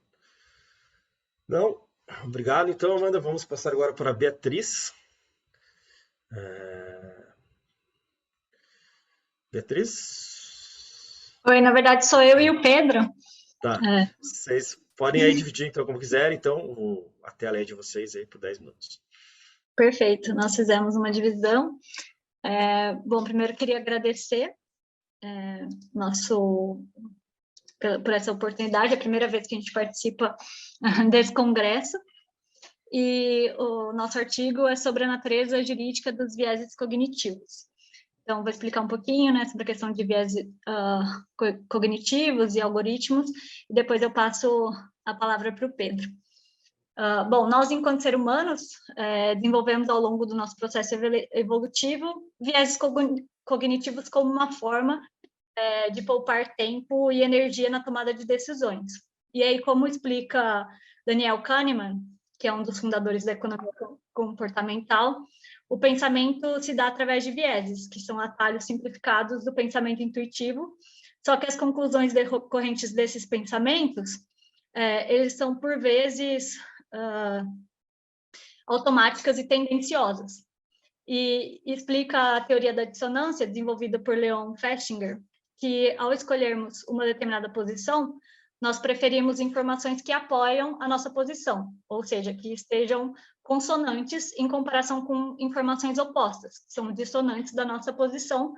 Não? Obrigado. Então, Amanda, vamos passar agora para a Beatriz. Beatriz? Oi, na verdade sou eu e o Pedro. Tá. Vocês podem aí dividir, então, como quiserem. Então, a tela é de vocês aí por 10 minutos. Perfeito. Nós fizemos uma divisão. Bom, primeiro queria agradecer por essa oportunidade, é a primeira vez que a gente participa desse congresso, e o nosso artigo é sobre a natureza jurídica dos vieses cognitivos. Então, vou explicar um pouquinho, né, sobre a questão de vieses cognitivos e algoritmos, e depois eu passo a palavra para o Pedro. Bom, nós, enquanto seres humanos, desenvolvemos ao longo do nosso processo evolutivo viéses cognitivos como uma forma de poupar tempo e energia na tomada de decisões. E aí, como explica Daniel Kahneman, que é um dos fundadores da economia comportamental, o pensamento se dá através de vieses, que são atalhos simplificados do pensamento intuitivo, só que as conclusões decorrentes desses pensamentos, eles são, por vezes, automáticas e tendenciosas. E explica a teoria da dissonância, desenvolvida por Leon Festinger, que, ao escolhermos uma determinada posição, nós preferimos informações que apoiam a nossa posição, ou seja, que estejam consonantes em comparação com informações opostas, que são dissonantes da nossa posição,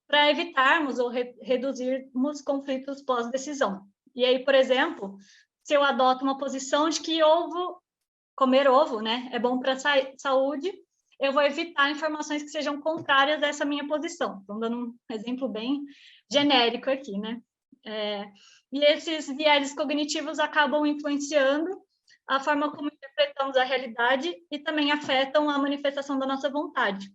para evitarmos ou reduzirmos conflitos pós-decisão. E aí, por exemplo, se eu adoto uma posição de que comer ovo, né, é bom para a saúde, eu vou evitar informações que sejam contrárias a essa minha posição. Estou dando um exemplo bem genérico aqui, né? E esses vieses cognitivos acabam influenciando a forma como interpretamos a realidade e também afetam a manifestação da nossa vontade.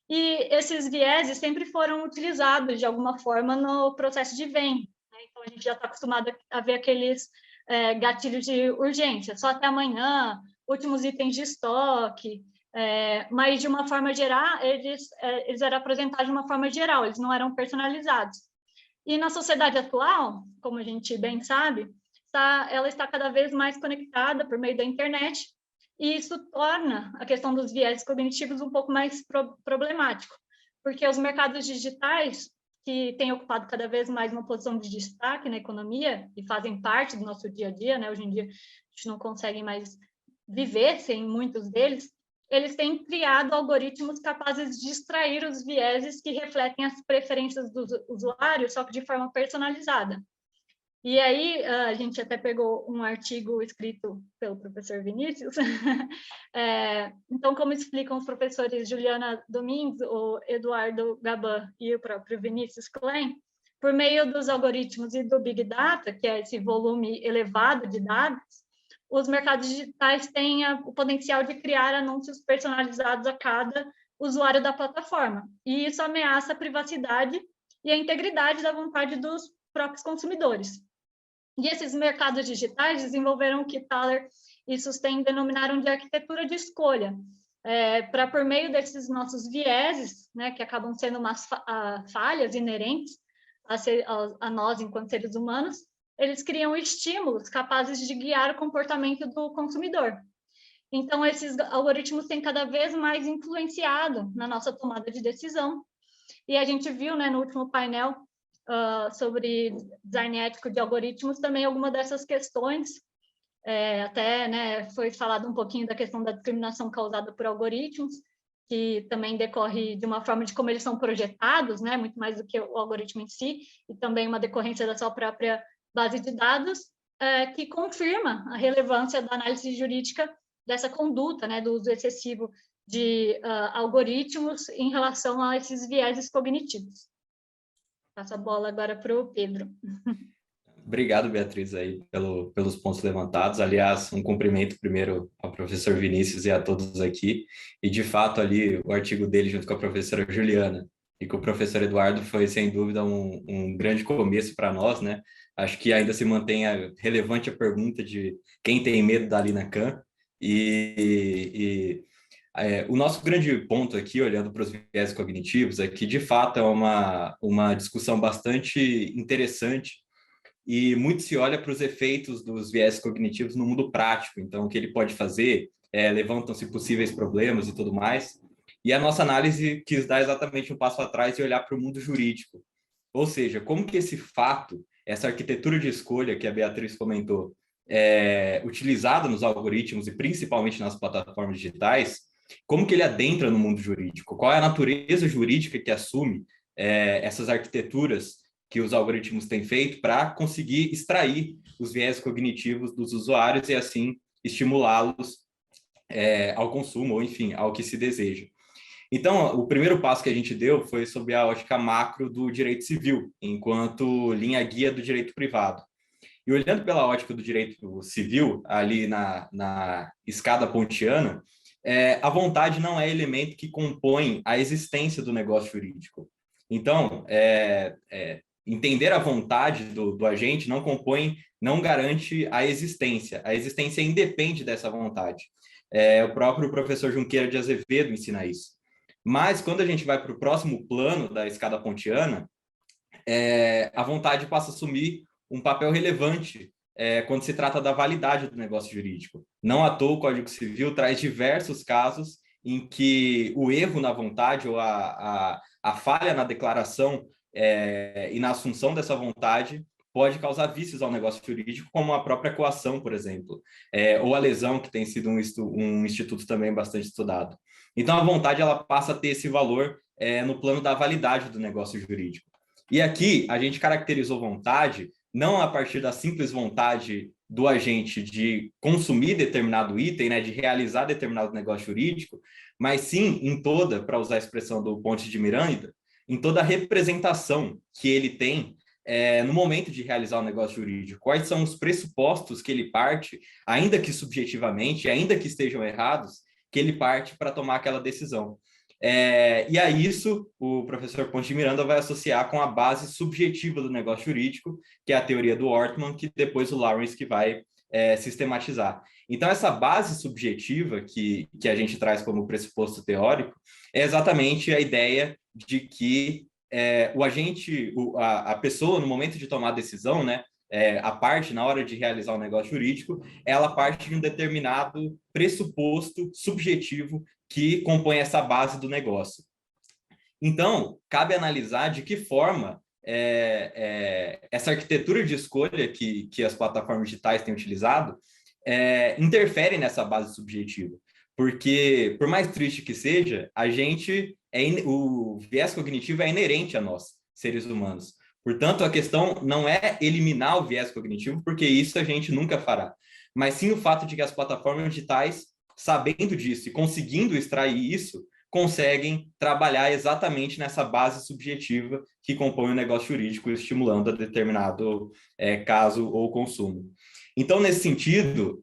E esses vieses sempre foram utilizados, de alguma forma, no processo de venda, né? Então, a gente já está acostumado a ver aqueles gatilhos de urgência, só até amanhã, últimos itens de estoque, mas, de uma forma geral, eles eram apresentados de uma forma geral, eles não eram personalizados. E na sociedade atual, como a gente bem sabe, ela está cada vez mais conectada por meio da internet, e isso torna a questão dos viéses cognitivos um pouco mais problemático, porque os mercados digitais, que têm ocupado cada vez mais uma posição de destaque na economia e fazem parte do nosso dia a dia, né? Hoje em dia a gente não consegue mais viver sem muitos deles, eles têm criado algoritmos capazes de extrair os vieses que refletem as preferências dos usuários, só que de forma personalizada. E aí, a gente até pegou um artigo escrito pelo professor Vinícius. Então, como explicam os professores Juliana Domingues, o Eduardo Gaban e o próprio Vinícius Klein, por meio dos algoritmos e do Big Data, que é esse volume elevado de dados, os mercados digitais têm o potencial de criar anúncios personalizados a cada usuário da plataforma. E isso ameaça a privacidade e a integridade da vontade dos próprios consumidores. E esses mercados digitais desenvolveram o que Thaler e Sustain denominaram de arquitetura de escolha, para, por meio desses nossos vieses, né, que acabam sendo umas falhas inerentes a nós enquanto seres humanos, eles criam estímulos capazes de guiar o comportamento do consumidor. Então, esses algoritmos têm cada vez mais influenciado na nossa tomada de decisão. E a gente viu, né, no último painel sobre design ético de algoritmos, também alguma dessas questões. Até, né, foi falado um pouquinho da questão da discriminação causada por algoritmos, que também decorre de uma forma de como eles são projetados, né, muito mais do que o algoritmo em si, e também uma decorrência da sua própria base de dados, que confirma a relevância da análise jurídica dessa conduta, né, do uso excessivo de algoritmos em relação a esses vieses cognitivos. Passo a bola agora para o Pedro. Obrigado, Beatriz, aí, pelos pontos levantados. Aliás, um cumprimento primeiro ao professor Vinícius e a todos aqui. E, de fato, ali, o artigo dele junto com a professora Juliana e com o professor Eduardo foi, sem dúvida, um grande começo para nós, né? Acho que ainda se mantém relevante a pergunta de quem tem medo da Lina Khan. O nosso grande ponto aqui, olhando para os viés cognitivos, é que, de fato, é uma discussão bastante interessante e muito se olha para os efeitos dos viés cognitivos no mundo prático. Então, o que ele pode fazer, levantam-se possíveis problemas e tudo mais. E a nossa análise quis dar exatamente um passo atrás e olhar para o mundo jurídico. Ou seja, como que esse fato, essa arquitetura de escolha que a Beatriz comentou, utilizada nos algoritmos e principalmente nas plataformas digitais, como que ele adentra no mundo jurídico? Qual é a natureza jurídica que assume essas arquiteturas que os algoritmos têm feito para conseguir extrair os viés cognitivos dos usuários e, assim, estimulá-los ao consumo, ou, enfim, ao que se deseja. Então, o primeiro passo que a gente deu foi sobre a ótica macro do direito civil, enquanto linha guia do direito privado. E olhando pela ótica do direito civil, ali na escada pontiana, a vontade não é elemento que compõe a existência do negócio jurídico. Então, entender a vontade do agente não garante a existência. A existência independe dessa vontade. O próprio professor Junqueira de Azevedo ensina isso. Mas, quando a gente vai para o próximo plano da escada pontiana, a vontade passa a assumir um papel relevante quando se trata da validade do negócio jurídico. Não à toa, o Código Civil traz diversos casos em que o erro na vontade ou a falha na declaração e na assunção dessa vontade pode causar vícios ao negócio jurídico, como a própria coação, por exemplo, ou a lesão, que tem sido um instituto também bastante estudado. Então, a vontade ela passa a ter esse valor no plano da validade do negócio jurídico. E aqui, a gente caracterizou vontade não a partir da simples vontade do agente de consumir determinado item, né, de realizar determinado negócio jurídico, mas sim em toda, para usar a expressão do Ponte de Miranda, em toda a representação que ele tem no momento de realizar o negócio jurídico. Quais são os pressupostos que ele parte, ainda que subjetivamente, ainda que estejam errados, que ele parte para tomar aquela decisão. E a isso, o professor Ponte de Miranda vai associar com a base subjetiva do negócio jurídico, que é a teoria do Ortmann, que depois o Lawrence que vai sistematizar. Então, essa base subjetiva que a gente traz como pressuposto teórico é exatamente a ideia de que o agente, a pessoa, no momento de tomar a decisão, né, a parte, na hora de realizar o negócio jurídico, ela parte de um determinado pressuposto subjetivo que compõe essa base do negócio. Então, cabe analisar de que forma essa arquitetura de escolha que as plataformas digitais têm utilizado interfere nessa base subjetiva. Porque, por mais triste que seja, o viés cognitivo é inerente a nós, seres humanos. Portanto, a questão não é eliminar o viés cognitivo, porque isso a gente nunca fará, mas sim o fato de que as plataformas digitais, sabendo disso e conseguindo extrair isso, conseguem trabalhar exatamente nessa base subjetiva que compõe o negócio jurídico, estimulando a determinado caso ou consumo. Então, nesse sentido,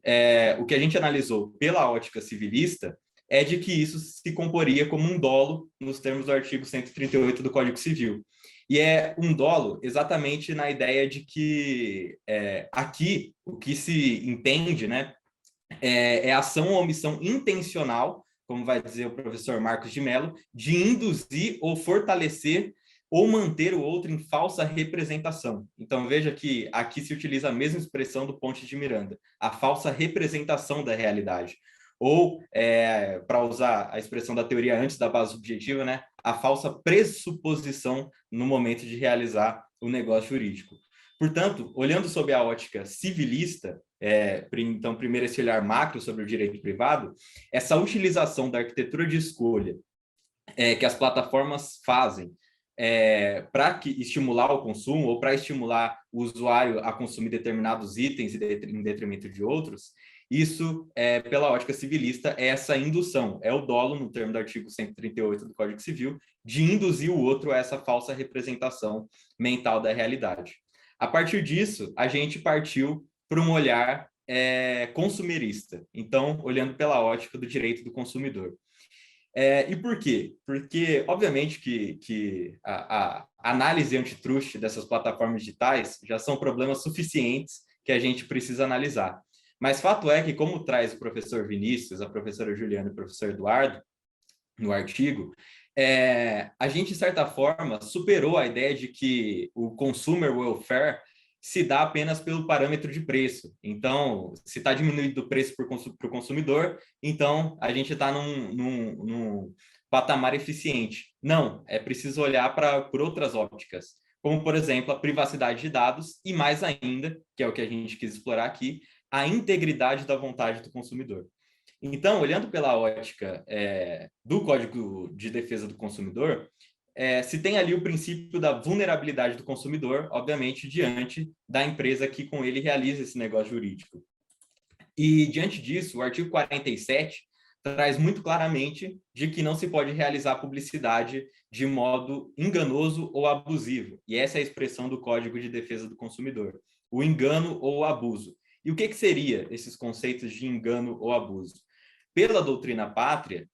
o que a gente analisou pela ótica civilista é de que isso se comporia como um dolo nos termos do artigo 138 do Código Civil. E é um dolo exatamente na ideia de que aqui o que se entende, né, é ação ou omissão intencional, como vai dizer o professor Marcos de Mello, de induzir ou fortalecer ou manter o outro em falsa representação. Então, veja que aqui se utiliza a mesma expressão do Ponte de Miranda, a falsa representação da realidade. Ou, para usar a expressão da teoria antes da base subjetiva, né, a falsa pressuposição no momento de realizar o negócio jurídico. Portanto, olhando sob a ótica civilista, então, primeiro esse olhar macro sobre o direito privado, essa utilização da arquitetura de escolha que as plataformas fazem para estimular o consumo ou para estimular o usuário a consumir determinados itens em detrimento de outros, isso, pela ótica civilista, é essa indução, é o dolo, no termo do artigo 138 do Código Civil, de induzir o outro a essa falsa representação mental da realidade. A partir disso, a gente partiu para um olhar consumerista, então, olhando pela ótica do direito do consumidor. E por quê? Porque, obviamente, que a análise antitruste dessas plataformas digitais já são problemas suficientes que a gente precisa analisar. Mas fato é que, como traz o professor Vinícius, a professora Juliana e o professor Eduardo, no artigo, a gente, de certa forma, superou a ideia de que o consumer welfare se dá apenas pelo parâmetro de preço. Então, se está diminuindo o preço para o consumidor, então a gente está num patamar eficiente. Não, é preciso olhar por outras ópticas, como, por exemplo, a privacidade de dados e, mais ainda, que é o que a gente quis explorar aqui, a integridade da vontade do consumidor. Então, olhando pela ótica do Código de Defesa do Consumidor, se tem ali o princípio da vulnerabilidade do consumidor, obviamente, diante da empresa que com ele realiza esse negócio jurídico. E, diante disso, o artigo 47 traz muito claramente de que não se pode realizar publicidade de modo enganoso ou abusivo. E essa é a expressão do Código de Defesa do Consumidor. o engano ou o abuso. E o que seria esses conceitos de engano ou abuso? Pela doutrina pátria,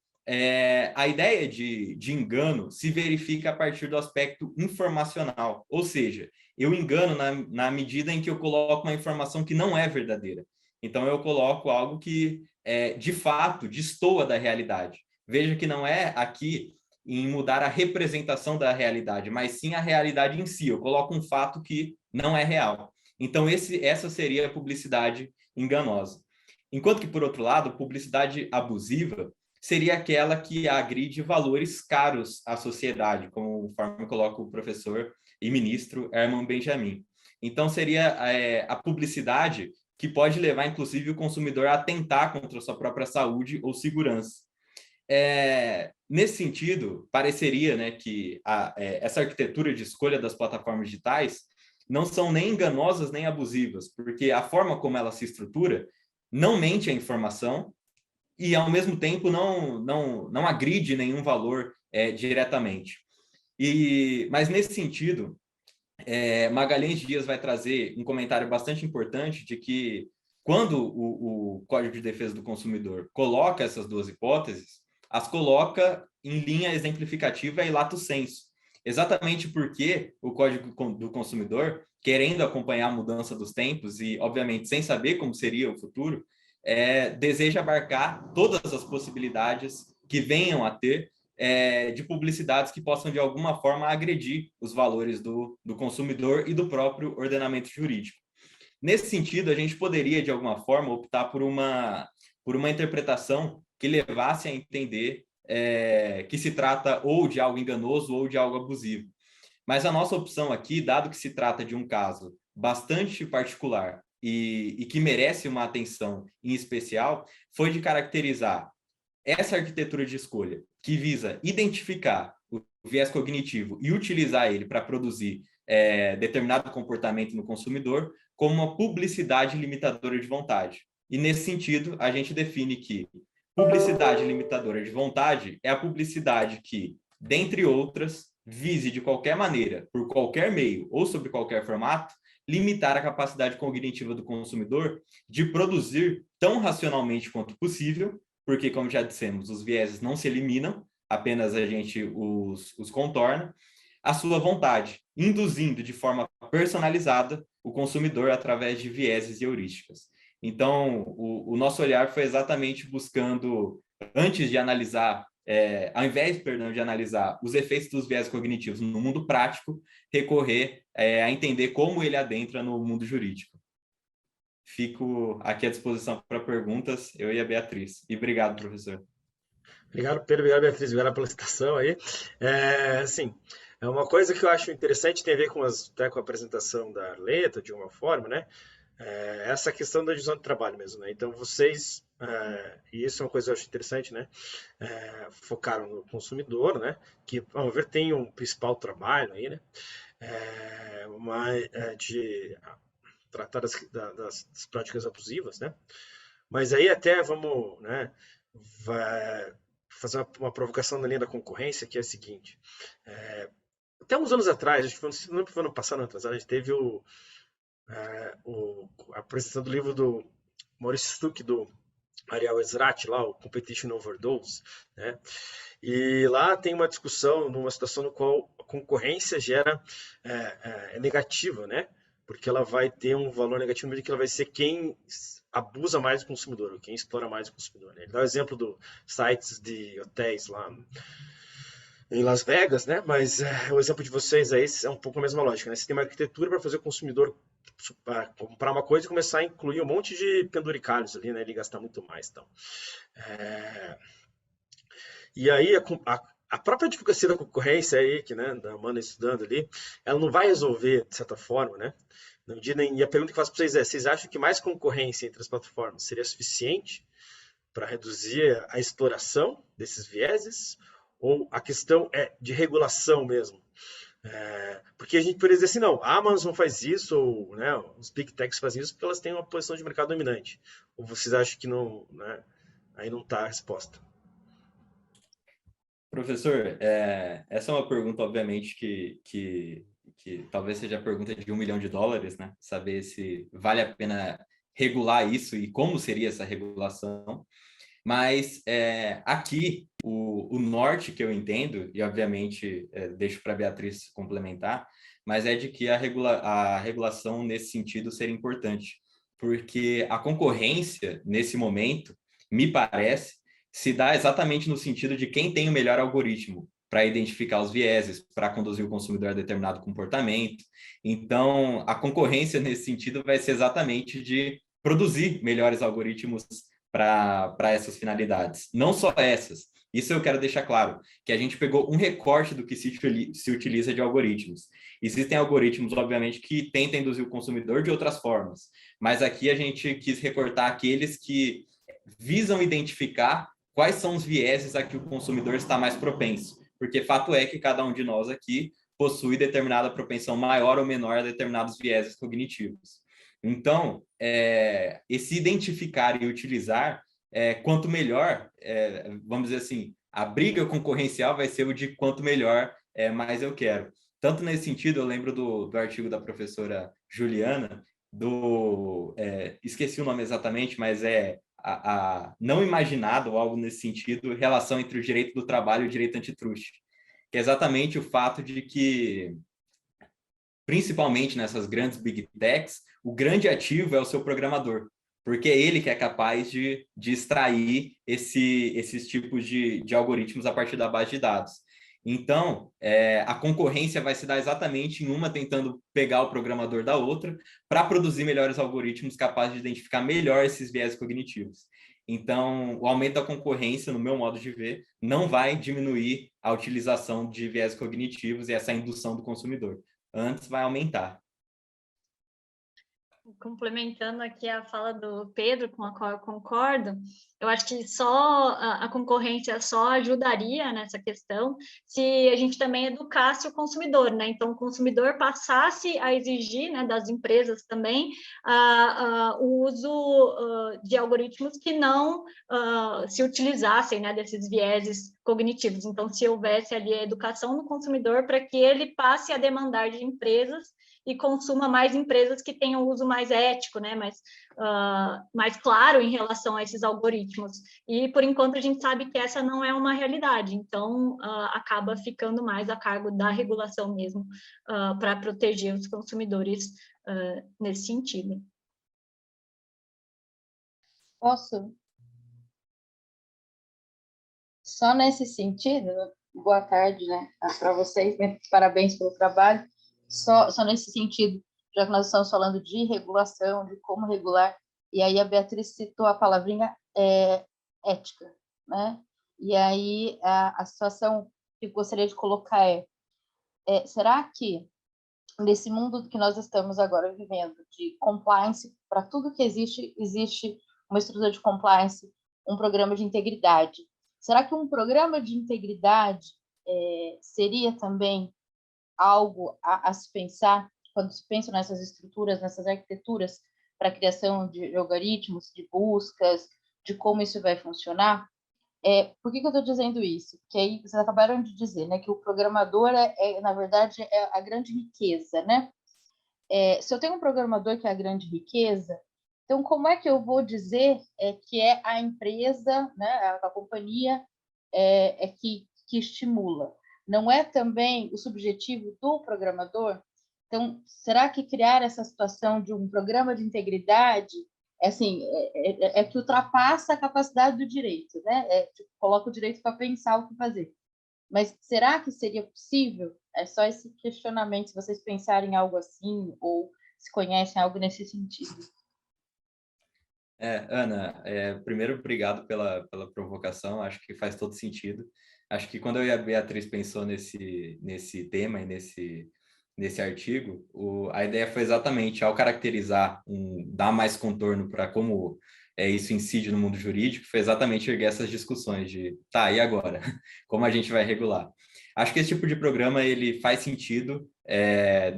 a ideia de engano se verifica a partir do aspecto informacional, ou seja, eu engano na medida em que eu coloco uma informação que não é verdadeira. Então, eu coloco algo que, de fato, destoa da realidade. Veja que não é aqui em mudar a representação da realidade, mas sim a realidade em si. Eu coloco um fato que não é real. Então, essa seria a publicidade enganosa. Enquanto que, por outro lado, publicidade abusiva seria aquela que agride valores caros à sociedade, conforme coloca o professor e ministro Herman Benjamin. Então, seria a publicidade que pode levar, inclusive, o consumidor a atentar contra a sua própria saúde ou segurança. Nesse sentido, pareceria, né, que essa arquitetura de escolha das plataformas digitais não são nem enganosas nem abusivas, porque a forma como ela se estrutura não mente a informação e, ao mesmo tempo, não agride nenhum valor diretamente. Mas, nesse sentido, Magalhães Dias vai trazer um comentário bastante importante de que, quando o Código de Defesa do Consumidor coloca essas duas hipóteses, as coloca em linha exemplificativa e lato sensu, exatamente porque o Código do Consumidor, querendo acompanhar a mudança dos tempos e, obviamente, sem saber como seria o futuro, deseja abarcar todas as possibilidades que venham a ter de publicidades que possam, de alguma forma, agredir os valores do consumidor e do próprio ordenamento jurídico. Nesse sentido, a gente poderia, de alguma forma, optar por uma interpretação que levasse a entender que se trata ou de algo enganoso ou de algo abusivo. Mas a nossa opção aqui, dado que se trata de um caso bastante particular e que merece uma atenção em especial, foi de caracterizar essa arquitetura de escolha que visa identificar o viés cognitivo e utilizar ele para produzir determinado comportamento no consumidor como uma publicidade limitadora de vontade. E, nesse sentido, a gente define que publicidade limitadora de vontade é a publicidade que, dentre outras, vise de qualquer maneira, por qualquer meio ou sob qualquer formato, limitar a capacidade cognitiva do consumidor de produzir tão racionalmente quanto possível, porque, como já dissemos, os vieses não se eliminam, apenas a gente os contorna, a sua vontade, induzindo de forma personalizada o consumidor através de vieses e heurísticas. Então, o nosso olhar foi exatamente buscando, antes de analisar, ao invés, de analisar os efeitos dos viés cognitivos no mundo prático, recorrer a entender como ele adentra no mundo jurídico. Fico aqui à disposição para perguntas, eu e a Beatriz. E obrigado, professor. Obrigado, Pedro. Obrigado, Beatriz. Obrigado pela citação aí. Assim, é uma coisa que eu acho interessante, tem a ver com até com a apresentação da Arleta, de uma forma, né? Essa questão da divisão de trabalho mesmo, né? Então, vocês, e isso é uma coisa que eu acho interessante, né? Focaram no consumidor, né? Que, vamos ver, tem um principal trabalho aí, né? De tratar das práticas abusivas, né? Mas aí até vamos, né? Fazer uma provocação na linha da concorrência, que é a seguinte. Até uns anos atrás, acho que não foi ano passado, ano atrasado, a gente teve a apresentação do livro do Maurício Stuck, do Ariel Ezrat, lá, o Competition Overdose, né? E lá tem uma discussão numa situação no qual a concorrência gera negativa, né? Porque ela vai ter um valor negativo no meio que ela vai ser quem abusa mais do consumidor, quem explora mais o consumidor, né? Ele dá o exemplo dos sites de hotéis lá em Las Vegas, né? Mas o exemplo de vocês aí é um pouco a mesma lógica, né? Você tem uma arquitetura para fazer o consumidor comprar uma coisa e começar a incluir um monte de penduricalhos ali, né? Ele gastar muito mais, então. E aí a própria advocacia da concorrência aí, que, né, da Amanda estudando ali, ela não vai resolver de certa forma, né? E a pergunta que eu faço para vocês é: vocês acham que mais concorrência entre as plataformas seria suficiente para reduzir a exploração desses vieses? Ou a questão é de regulação mesmo? Porque a gente poderia dizer assim, não, a Amazon faz isso, ou, né, os Big Techs fazem isso porque elas têm uma posição de mercado dominante. Ou vocês acham que não, né, aí não está a resposta? Professor, essa é uma pergunta, obviamente, que que talvez seja a pergunta de $1 milhão, né? Saber se vale a pena regular isso e como seria essa regulação. Mas aqui, o norte que eu entendo, e obviamente deixo para a Beatriz complementar, mas é de que a regulação nesse sentido seria importante, porque a concorrência, nesse momento, me parece, se dá exatamente no sentido de quem tem o melhor algoritmo para identificar os vieses, para conduzir o consumidor a determinado comportamento. Então, a concorrência nesse sentido vai ser exatamente de produzir melhores algoritmos para essas finalidades. Não só essas. Isso eu quero deixar claro, que a gente pegou um recorte do que se utiliza de algoritmos. Existem algoritmos, obviamente, que tentam induzir o consumidor de outras formas, mas aqui a gente quis recortar aqueles que visam identificar quais são os vieses a que o consumidor está mais propenso, porque fato é que cada um de nós aqui possui determinada propensão maior ou menor a determinados vieses cognitivos. Então, esse identificar e utilizar, quanto melhor, vamos dizer assim, a briga concorrencial vai ser o de quanto melhor, mais eu quero. Tanto nesse sentido, eu lembro do artigo da professora Juliana, esqueci o nome exatamente, mas a não imaginado, ou algo nesse sentido, relação entre o direito do trabalho e o direito antitruste, que é exatamente o fato de que, principalmente nessas grandes big techs, o grande ativo é o seu programador, porque é ele que é capaz de extrair esses tipos de algoritmos a partir da base de dados. Então, a concorrência vai se dar exatamente em uma tentando pegar o programador da outra para produzir melhores algoritmos capazes de identificar melhor esses viés cognitivos. Então, o aumento da concorrência, no meu modo de ver, não vai diminuir a utilização de viés cognitivos e essa indução do consumidor. Antes vai aumentar. Complementando aqui a fala do Pedro, com a qual eu concordo, eu acho que só a concorrência só ajudaria nessa questão se a gente também educasse o consumidor, né? Então, o consumidor passasse a exigir, né, das empresas também o uso de algoritmos que não se utilizassem, né, desses vieses cognitivos. Então, se houvesse ali a educação do consumidor para que ele passe a demandar de empresas e consuma mais empresas que tenham uso mais ético, né, mais claro em relação a esses algoritmos. E, por enquanto, a gente sabe que essa não é uma realidade, então acaba ficando mais a cargo da regulação mesmo, para proteger os consumidores nesse sentido. Posso? Só nesse sentido, boa tarde, né, para vocês, parabéns pelo trabalho. Só nesse sentido, já que nós estamos falando de regulação, de como regular, e aí a Beatriz citou a palavrinha ética, né? E aí a situação que eu gostaria de colocar será que nesse mundo que nós estamos agora vivendo, de compliance, para tudo que existe uma estrutura de compliance, um programa de integridade. Será que um programa de integridade seria também algo a se pensar, quando se pensa nessas estruturas, nessas arquiteturas para a criação de algoritmos, de buscas, de como isso vai funcionar? Por que eu estou dizendo isso? Porque aí vocês acabaram de dizer, né, que o programador na verdade, é a grande riqueza, né? Se eu tenho um programador que é a grande riqueza, então como é que eu vou dizer que é a empresa, né, a companhia que estimula? Não é também o subjetivo do programador? Então, será que criar essa situação de um programa de integridade que ultrapassa a capacidade do direito, né? Coloca o direito para pensar o que fazer. Mas será que seria possível? É só esse questionamento, se vocês pensarem em algo assim, ou se conhecem algo nesse sentido. Ana, primeiro, obrigado pela provocação, acho que faz todo sentido. Acho que quando eu e a Beatriz pensou nesse tema e nesse artigo, a ideia foi exatamente, ao caracterizar, dar mais contorno para como isso incide no mundo jurídico, foi exatamente erguer essas discussões de, tá, e agora? Como a gente vai regular? Acho que esse tipo de programa, ele faz sentido,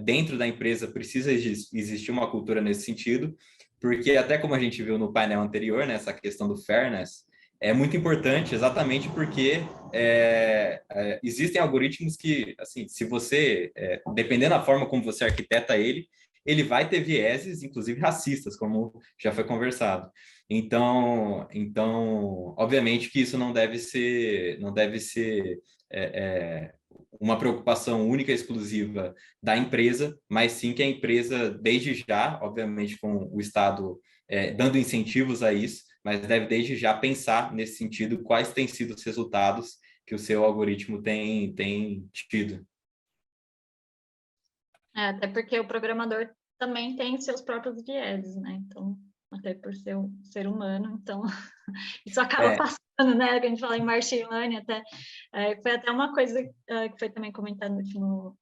dentro da empresa precisa existir uma cultura nesse sentido, porque até como a gente viu no painel anterior, né, essa questão do fairness, é muito importante exatamente porque existem algoritmos que, assim, se você, dependendo da forma como você arquiteta ele vai ter vieses, inclusive racistas, como já foi conversado. Então, obviamente que isso não deve ser uma preocupação única e exclusiva da empresa, mas sim que a empresa, desde já, obviamente com o Estado dando incentivos a isso, mas deve desde já pensar nesse sentido quais têm sido os resultados que o seu algoritmo tem tido. Até porque o programador também tem seus próprios vieses, né? Então, até por ser um ser humano, então isso acaba passando, né? Que a gente fala em machine learning, até foi até uma coisa que foi também comentada no último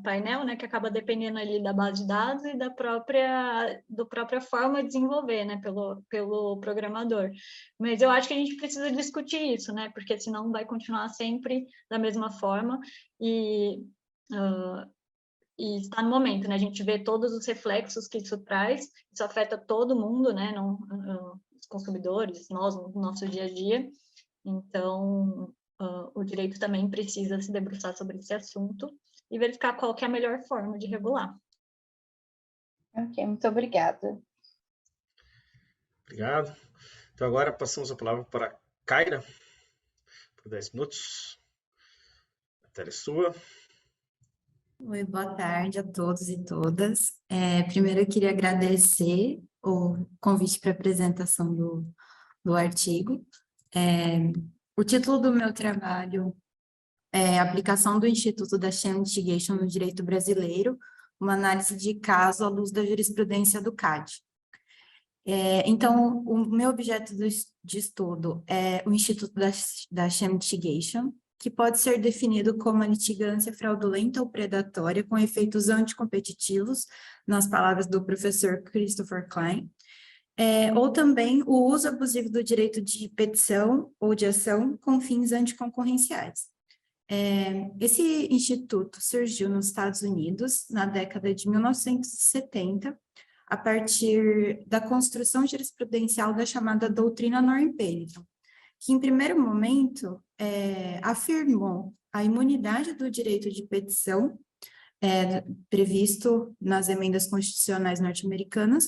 painel, né? Que acaba dependendo ali da base de dados e da própria forma de desenvolver, né? Pelo programador. Mas eu acho que a gente precisa discutir isso, né? Porque senão vai continuar sempre da mesma forma e está no momento, né? A gente vê todos os reflexos que isso traz, isso afeta todo mundo, né? Não, os consumidores, nós, no nosso dia a dia. Então, o direito também precisa se debruçar sobre esse assunto e verificar qual que é a melhor forma de regular. Ok, muito obrigada. Obrigado. Então, agora passamos a palavra para a Kaira, por 10 minutos. A tela é sua. Oi, boa tarde a todos e todas. Primeiro, eu queria agradecer o convite para a apresentação do artigo. O título do meu trabalho é Aplicação do Instituto da Sham Litigation no Direito Brasileiro, uma análise de caso à luz da jurisprudência do CAD. Então, o meu objeto de estudo é o Instituto da Sham Litigation, que pode ser definido como a litigância fraudulenta ou predatória com efeitos anticompetitivos, nas palavras do professor Christopher Klein, ou também o uso abusivo do direito de petição ou de ação com fins anticoncorrenciais. Esse instituto surgiu nos Estados Unidos na década de 1970, a partir da construção jurisprudencial da chamada doutrina Norm-Pennington, que em primeiro momento afirmou a imunidade do direito de petição previsto nas emendas constitucionais norte-americanas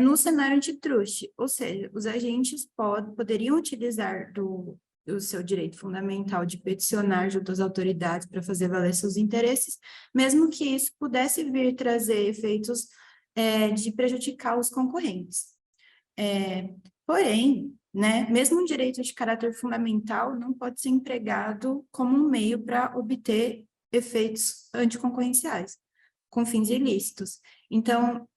no cenário antitruste, ou seja, os agentes poderiam utilizar do seu direito fundamental de peticionar junto às autoridades para fazer valer seus interesses, mesmo que isso pudesse vir trazer efeitos de prejudicar os concorrentes. Porém, né, mesmo um direito de caráter fundamental não pode ser empregado como um meio para obter efeitos anticoncorrenciais, com fins ilícitos. Então,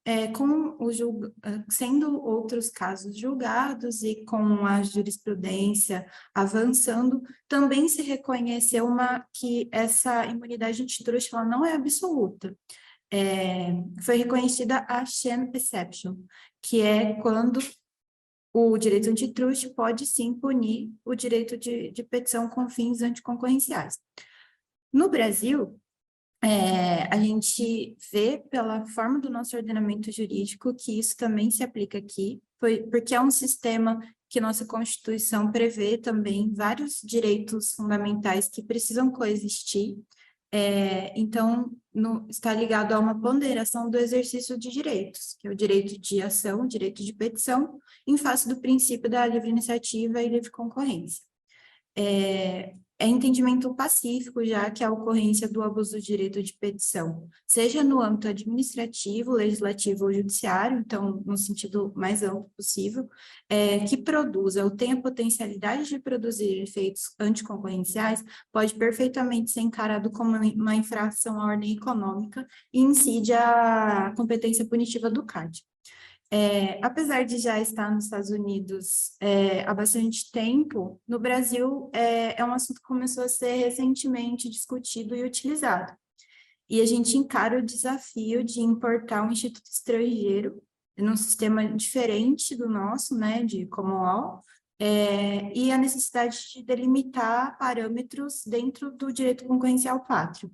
sendo outros casos julgados e com a jurisprudência avançando, também se reconheceu que essa imunidade antitruste ela não é absoluta. Foi reconhecida a sham exception, que é quando o direito antitruste pode sim punir o direito de petição com fins anticoncorrenciais. No Brasil, a gente vê pela forma do nosso ordenamento jurídico que isso também se aplica aqui, porque é um sistema que nossa Constituição prevê também vários direitos fundamentais que precisam coexistir. Então, está ligado a uma ponderação do exercício de direitos, que é o direito de ação, o direito de petição, em face do princípio da livre iniciativa e livre concorrência. É entendimento pacífico, já que a ocorrência do abuso do direito de petição, seja no âmbito administrativo, legislativo ou judiciário, então, no sentido mais amplo possível, que produza ou tenha potencialidade de produzir efeitos anticoncorrenciais, pode perfeitamente ser encarado como uma infração à ordem econômica e incide a competência punitiva do CAD. Apesar de já estar nos Estados Unidos há bastante tempo, no Brasil é um assunto que começou a ser recentemente discutido e utilizado. E a gente encara o desafio de importar um instituto estrangeiro num sistema diferente do nosso, né, de common law, e a necessidade de delimitar parâmetros dentro do direito concorrencial pátrio.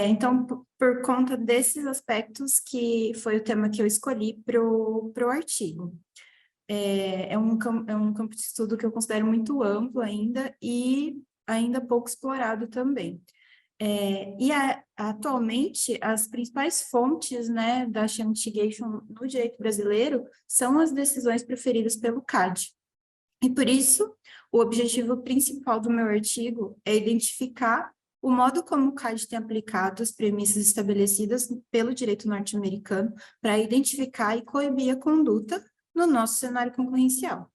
Então, por conta desses aspectos que foi o tema que eu escolhi para o artigo. é um campo de estudo que eu considero muito amplo ainda e ainda pouco explorado também. Atualmente, as principais fontes, né, da sham litigation no direito brasileiro são as decisões proferidas pelo CAD. E por isso, o objetivo principal do meu artigo é identificar o modo como o CAD tem aplicado as premissas estabelecidas pelo direito norte-americano para identificar e coibir a conduta no nosso cenário concorrencial.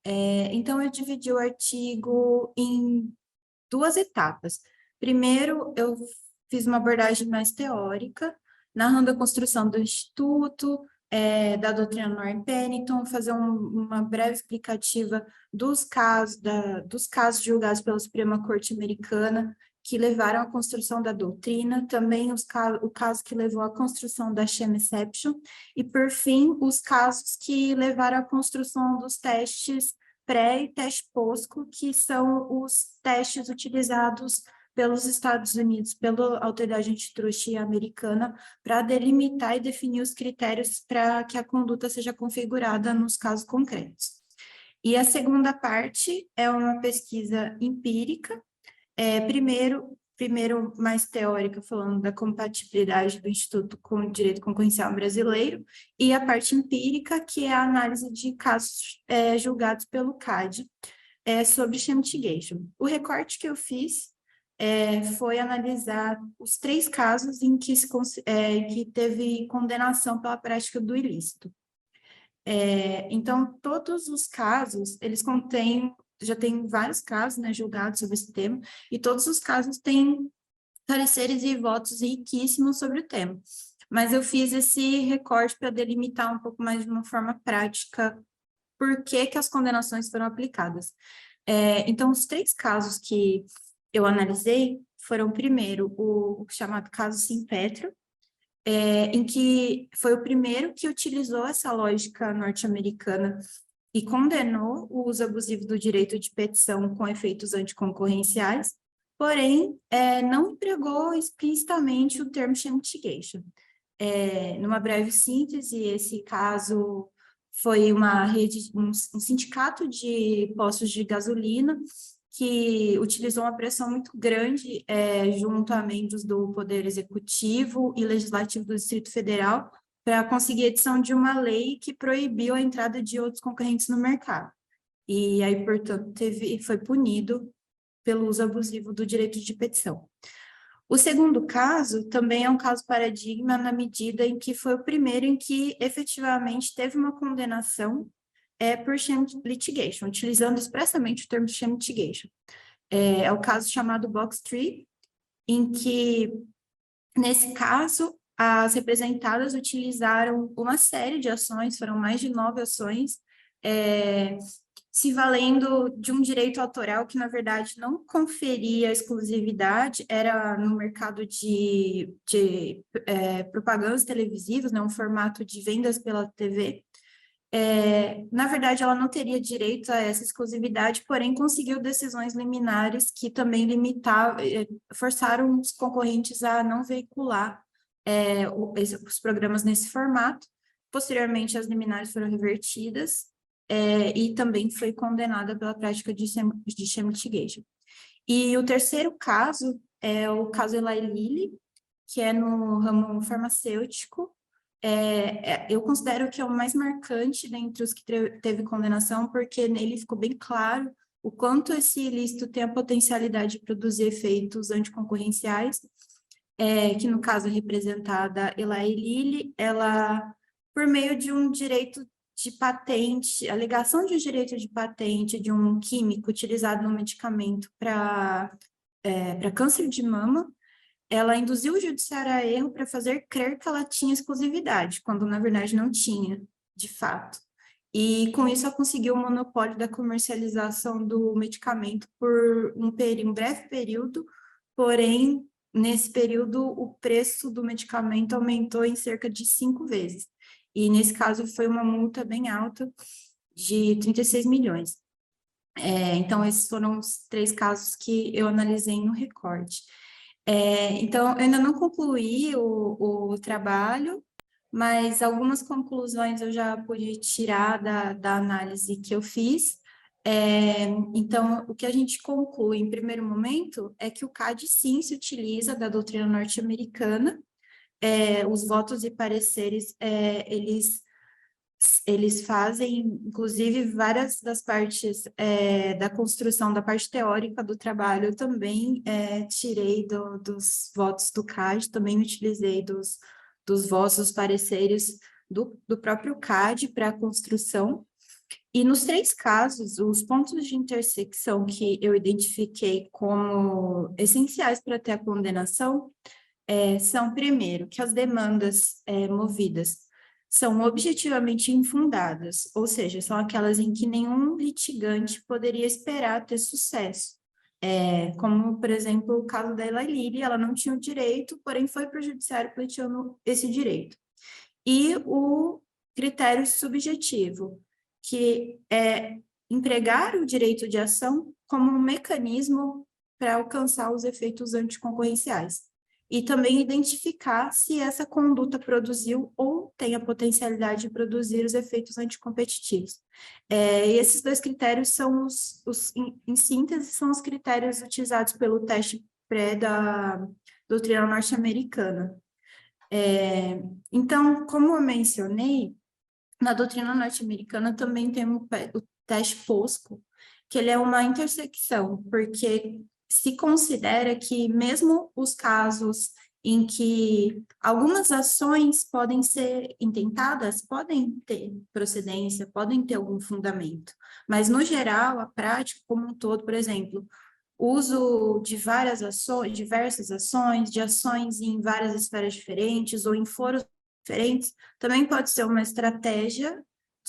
Então, eu dividi o artigo em 2 etapas. Primeiro, eu fiz uma abordagem mais teórica, narrando a construção do Instituto, da doutrina Norm Pennington, fazer uma breve explicativa dos casos julgados pela Suprema Corte Americana, que levaram à construção da doutrina, também o caso que levou à construção da sham exception, e, por fim, os casos que levaram à construção dos testes pré e teste POSCO, que são os testes utilizados pelos Estados Unidos, pela autoridade antitruste americana, para delimitar e definir os critérios para que a conduta seja configurada nos casos concretos. E a segunda parte é uma pesquisa empírica, primeiro mais teórica, falando da compatibilidade do Instituto com o direito concorrencial brasileiro, e a parte empírica, que é a análise de casos julgados pelo CAD sobre sham litigation. O recorte que eu fiz foi analisar os 3 casos em que, que teve condenação pela prática do ilícito. Então, todos os casos, eles já tem vários casos, né, julgados sobre esse tema, e todos os casos têm pareceres e votos riquíssimos sobre o tema. Mas eu fiz esse recorte para delimitar um pouco mais de uma forma prática por que as condenações foram aplicadas. Então, os 3 casos que eu analisei foram, primeiro, o chamado caso Simpetro, em que foi o primeiro que utilizou essa lógica norte-americana e condenou o uso abusivo do direito de petição com efeitos anticoncorrenciais, porém, não empregou explicitamente o termo sham litigation. Numa breve síntese, esse caso foi um sindicato de postos de gasolina que utilizou uma pressão muito grande junto a membros do Poder Executivo e Legislativo do Distrito Federal para conseguir a edição de uma lei que proibiu a entrada de outros concorrentes no mercado. E aí, portanto, foi punido pelo uso abusivo do direito de petição. O segundo caso também é um caso paradigma na medida em que foi o primeiro em que efetivamente teve uma condenação por sham litigation, utilizando expressamente o termo sham litigation. É o caso chamado Box Tree, em que, nesse caso, as representadas utilizaram uma série de ações, foram mais de 9 ações, se valendo de um direito autoral que, na verdade, não conferia exclusividade, era no mercado de propagandas televisivas, né, um formato de vendas pela TV. Na verdade, ela não teria direito a essa exclusividade, porém conseguiu decisões liminares que também forçaram os concorrentes a não veicular os programas nesse formato. Posteriormente, as liminares foram revertidas e também foi condenada pela prática de sham litigation. E o terceiro caso é o caso Eli Lilly, que é no ramo farmacêutico. Eu considero que é o mais marcante dentre os que teve condenação, porque nele ficou bem claro o quanto esse ilícito tem a potencialidade de produzir efeitos anticoncorrenciais, que no caso é representada Eli Lilly, ela, por meio de um direito de patente, alegação de um direito de patente de um químico utilizado no medicamento para câncer de mama, ela induziu o judiciário a erro para fazer crer que ela tinha exclusividade, quando na verdade não tinha, de fato. E com isso ela conseguiu o monopólio da comercialização do medicamento por um breve período, porém, nesse período, o preço do medicamento aumentou em cerca de 5 vezes. E nesse caso foi uma multa bem alta de 36 milhões. Então, esses foram os 3 casos que eu analisei no recorte. Então, eu ainda não concluí o trabalho, mas algumas conclusões eu já pude tirar da análise que eu fiz. Então, o que a gente conclui em primeiro momento é que o CAD sim se utiliza da doutrina norte-americana, os votos e pareceres, eles fazem, inclusive, várias das partes da construção da parte teórica do trabalho, eu também tirei dos votos do CAD, também utilizei dos votos, dos pareceres do próprio CAD para a construção. E nos 3 casos, os pontos de intersecção que eu identifiquei como essenciais para ter a condenação são, primeiro, que as demandas movidas são objetivamente infundadas, ou seja, são aquelas em que nenhum litigante poderia esperar ter sucesso. Como, por exemplo, o caso da Eli Lilly, ela não tinha o direito, porém foi para o judiciário pleiteando esse direito. E o critério subjetivo, que é empregar o direito de ação como um mecanismo para alcançar os efeitos anticoncorrenciais. E também identificar se essa conduta produziu ou tem a potencialidade de produzir os efeitos anticompetitivos. E esses 2 critérios são em síntese, são os critérios utilizados pelo teste pré da doutrina norte-americana. Então, como eu mencionei, na doutrina norte-americana também tem o teste POSCO, que ele é uma intersecção, porque se considera que mesmo os casos em que algumas ações podem ser intentadas, podem ter procedência, podem ter algum fundamento, mas no geral, a prática como um todo, por exemplo, uso de diversas ações, de ações em várias esferas diferentes ou em foros diferentes, também pode ser uma estratégia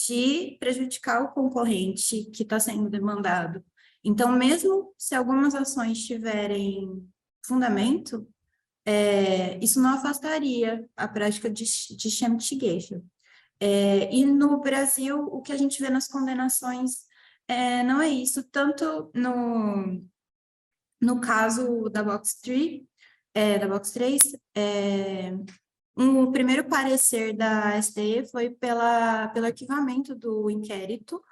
de prejudicar o concorrente que está sendo demandado. Então, mesmo se algumas ações tiverem fundamento, isso não afastaria a prática de sham litigation. E no Brasil, o que a gente vê nas condenações não é isso, tanto no caso da Box 3, o primeiro parecer da STE foi pelo arquivamento do inquérito,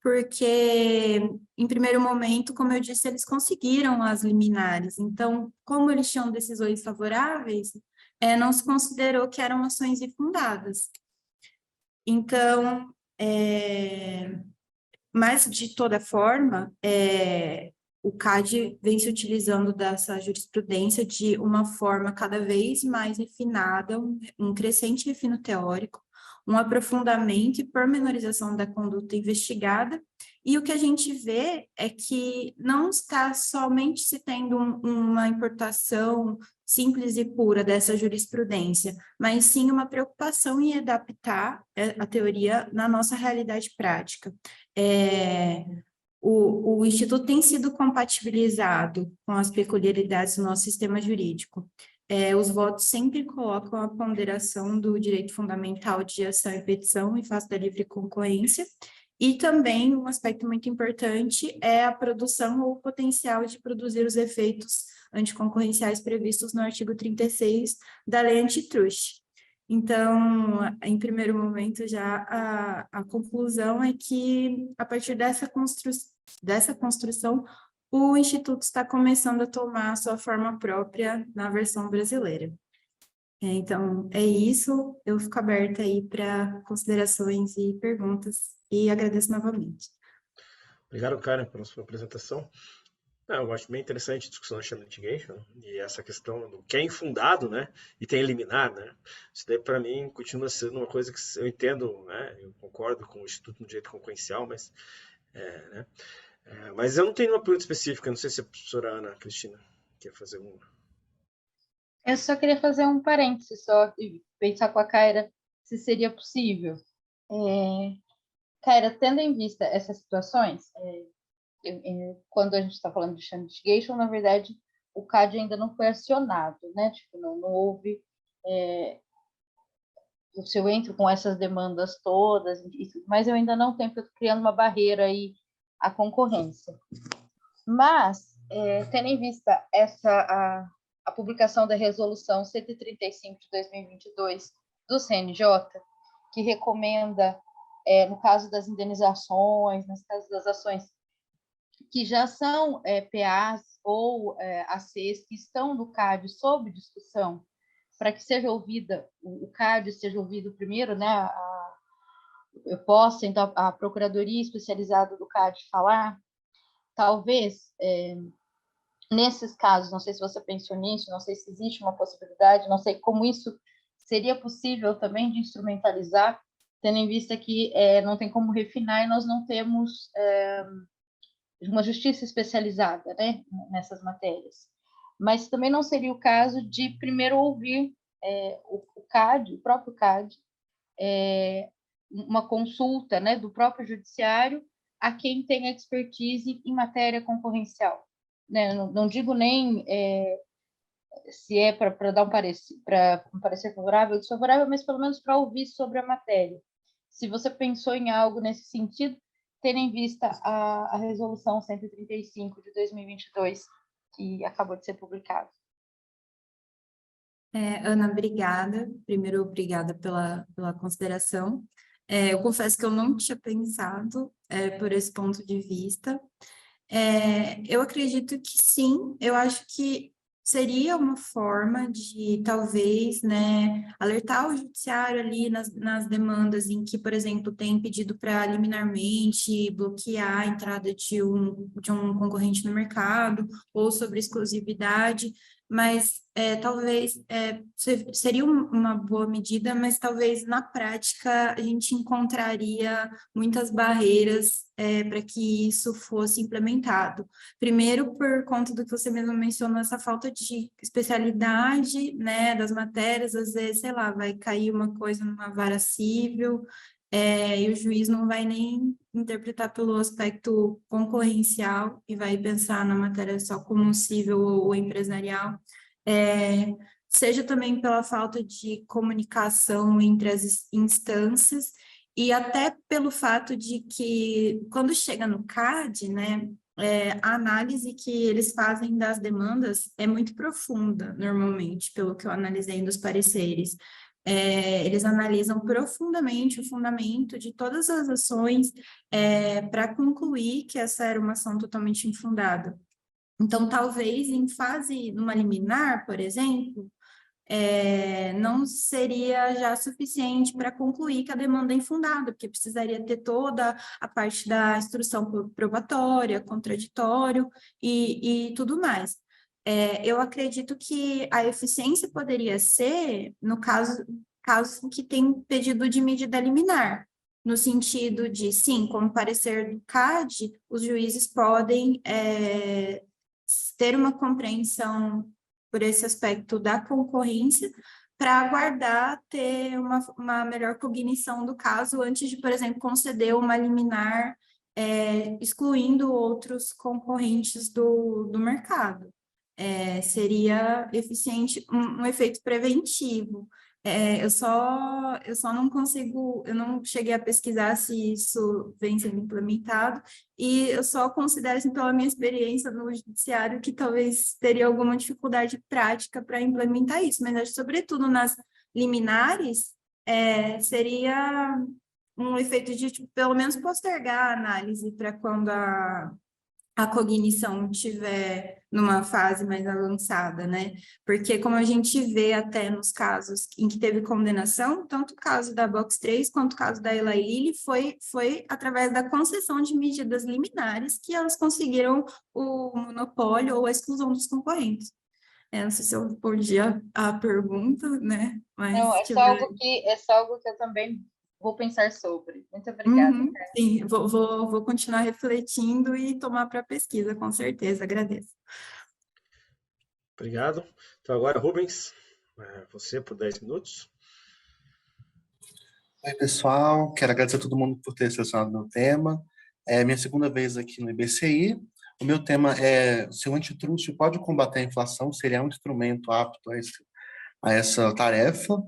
porque, em primeiro momento, como eu disse, eles conseguiram as liminares. Então, como eles tinham decisões favoráveis, não se considerou que eram ações infundadas. Então, mas, de toda forma, o CAD vem se utilizando dessa jurisprudência de uma forma cada vez mais refinada, um crescente refino teórico, um aprofundamento e pormenorização da conduta investigada, e o que a gente vê é que não está somente se tendo uma importação simples e pura dessa jurisprudência, mas sim uma preocupação em adaptar a teoria na nossa realidade prática. O Instituto tem sido compatibilizado com as peculiaridades do nosso sistema jurídico. Os votos sempre colocam a ponderação do direito fundamental de ação e petição em face da livre concorrência, e também um aspecto muito importante é a produção ou o potencial de produzir os efeitos anticoncorrenciais previstos no artigo 36 da Lei Antitruste. Então, em primeiro momento, já a conclusão é que, a partir dessa construção, o Instituto está começando a tomar a sua forma própria na versão brasileira. Então, é isso. Eu fico aberta aí para considerações e perguntas, e agradeço novamente. Obrigado, Karen, pela sua apresentação. Eu acho bem interessante a discussão da sham litigation e essa questão do que é infundado, né, e tem liminar, né. Isso daí, para mim, continua sendo uma coisa que eu entendo, né, eu concordo com o Instituto no Direito Concorrencial, mas, né, mas eu não tenho uma pergunta específica, não sei se a professora Ana Cristina quer fazer uma. Eu só queria fazer um parênteses, só pensar com a Kaira se seria possível. Kaira, tendo em vista essas situações, quando a gente está falando de sham litigation, na verdade, o CAD ainda não foi acionado, né? Tipo, não houve... se eu entro com essas demandas todas, mas eu ainda não tenho, porque eu estou criando uma barreira aí à concorrência. Mas, tendo em vista a publicação da resolução 135 de 2022 do CNJ, que recomenda, no caso das indenizações, no caso das ações que já são PAs ou ACs que estão no CAD sob discussão, para que seja ouvida, o CAD seja ouvido primeiro, né, eu posso, então, a Procuradoria Especializada do CAD falar, talvez, nesses casos, não sei se você pensou nisso, não sei se existe uma possibilidade, não sei como isso seria possível também de instrumentalizar, tendo em vista que não tem como refinar e nós não temos uma justiça especializada, né, nessas matérias. Mas também não seria o caso de primeiro ouvir o CAD, o próprio CAD, uma consulta, né, do próprio judiciário a quem tem expertise em matéria concorrencial. Né? Não digo nem se é para dar um parecer favorável ou desfavorável, mas pelo menos para ouvir sobre a matéria. Se você pensou em algo nesse sentido, tendo em vista a resolução 135 de 2022, que acabou de ser publicada. Ana, obrigada. Primeiro, obrigada pela consideração. Eu confesso que eu não tinha pensado por esse ponto de vista. Eu acredito que sim, eu acho que seria uma forma de, talvez, né, alertar o judiciário ali nas demandas em que, por exemplo, tem pedido para liminarmente bloquear a entrada de um concorrente no mercado, ou sobre exclusividade, mas talvez seria uma boa medida, mas talvez na prática a gente encontraria muitas barreiras para que isso fosse implementado. Primeiro, por conta do que você mesmo mencionou, essa falta de especialidade, né, das matérias, às vezes, sei lá, vai cair uma coisa numa vara civil, e o juiz não vai nem interpretar pelo aspecto concorrencial e vai pensar na matéria só como civil ou empresarial, seja também pela falta de comunicação entre as instâncias e até pelo fato de que, quando chega no CAD, né, a análise que eles fazem das demandas é muito profunda, normalmente, pelo que eu analisei nos pareceres. Eles analisam profundamente o fundamento de todas as ações para concluir que essa era uma ação totalmente infundada. Então, talvez em fase, numa liminar, por exemplo, não seria já suficiente para concluir que a demanda é infundada, porque precisaria ter toda a parte da instrução probatória, contraditório e tudo mais. Eu acredito que a eficiência poderia ser, no caso que tem pedido de medida liminar, no sentido de, sim, como parecer do CAD, os juízes podem ter uma compreensão por esse aspecto da concorrência, para aguardar ter uma melhor cognição do caso antes de, por exemplo, conceder uma liminar excluindo outros concorrentes do mercado. Seria eficiente, um efeito preventivo. Eu só não consigo, eu não cheguei a pesquisar se isso vem sendo implementado, e eu só considero, assim, pela minha experiência no judiciário, que talvez teria alguma dificuldade prática para implementar isso, mas acho, sobretudo nas liminares, seria um efeito de, tipo, pelo menos postergar a análise para quando a cognição estiver numa fase mais avançada, né? Porque, como a gente vê até nos casos em que teve condenação, tanto o caso da Box 3 quanto o caso da Eli Lilly, foi através da concessão de medidas liminares que elas conseguiram o monopólio ou a exclusão dos concorrentes. Não sei se eu respondi a pergunta, né? Mas não, é só algo que eu também vou pensar sobre. Muito obrigada. Sim, vou continuar refletindo e tomar para pesquisa, com certeza, agradeço. Obrigado. Então agora, Rubens, você por 10 minutos. Oi, pessoal, quero agradecer a todo mundo por ter selecionado meu tema. É minha segunda vez aqui no IBCI. O meu tema é se o antitruste pode combater a inflação, seria um instrumento apto a essa tarefa.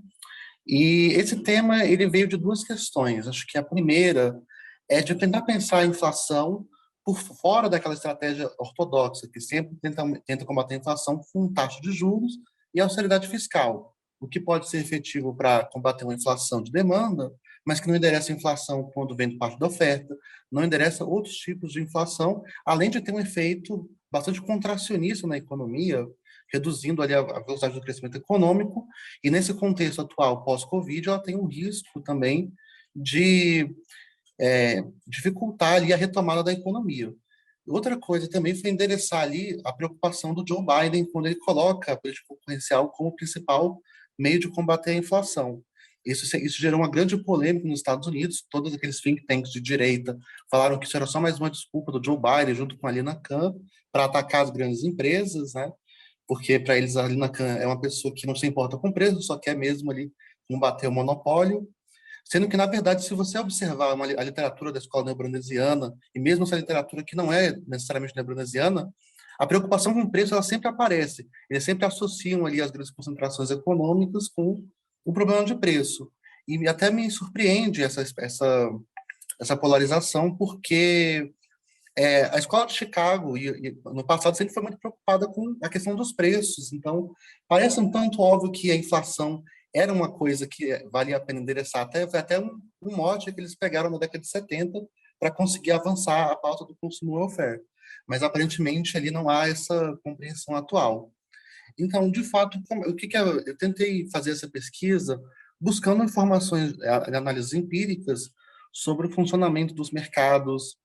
E esse tema, ele veio de duas questões. Acho que a primeira é de tentar pensar a inflação por fora daquela estratégia ortodoxa, que sempre tenta combater a inflação com taxa de juros e austeridade fiscal. o que pode ser efetivo para combater uma inflação de demanda, mas que não endereça a inflação quando vem de parte da oferta, não endereça outros tipos de inflação, além de ter um efeito bastante contracionista na economia, reduzindo ali a velocidade do crescimento econômico, e nesse contexto atual, pós-Covid, ela tem um risco também de dificultar ali a retomada da economia. Outra coisa também foi endereçar ali a preocupação do Joe Biden quando ele coloca a política concorrencial como principal meio de combater a inflação. Isso gerou uma grande polêmica nos Estados Unidos. Todos aqueles think tanks de direita falaram que isso era só mais uma desculpa do Joe Biden junto com a Lina Khan para atacar as grandes empresas, né? Porque para eles a Lina Khan é uma pessoa que não se importa com preço, só quer mesmo ali combater o monopólio. Sendo que, na verdade, se você observar a literatura da escola neobranesiana, e mesmo essa literatura que não é necessariamente neobranesiana, a preocupação com o preço ela sempre aparece. Eles sempre associam ali as grandes concentrações econômicas com o problema de preço. E até me surpreende essa polarização, porque a escola de Chicago, no passado, sempre foi muito preocupada com a questão dos preços. Então, parece um tanto óbvio que a inflação era uma coisa que valia a pena endereçar. Foi até um mote que eles pegaram na década de 70 para conseguir avançar a pauta do consumo welfare. Mas, aparentemente, ali não há essa compreensão atual. Então, de fato, eu tentei fazer essa pesquisa buscando informações, análises empíricas sobre o funcionamento dos mercados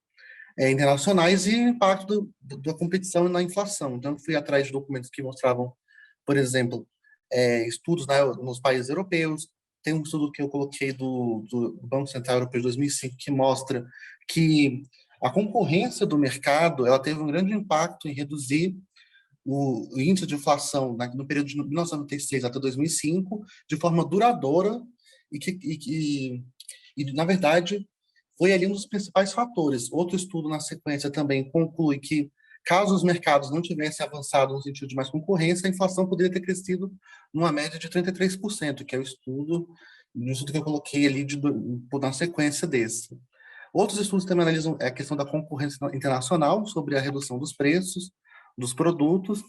internacionais e o impacto da competição na inflação. Então, eu fui atrás de documentos que mostravam, por exemplo, estudos nos países europeus. Tem um estudo que eu coloquei do Banco Central Europeu de 2005 que mostra que a concorrência do mercado ela teve um grande impacto em reduzir o índice de inflação no período de 1996 até 2005 de forma duradoura e na verdade, foi ali um dos principais fatores. Outro estudo na sequência também conclui que caso os mercados não tivessem avançado no sentido de mais concorrência, a inflação poderia ter crescido numa média de 33%, que é o estudo que eu coloquei ali na sequência desse. Outros estudos também analisam a questão da concorrência internacional sobre a redução dos preços dos produtos.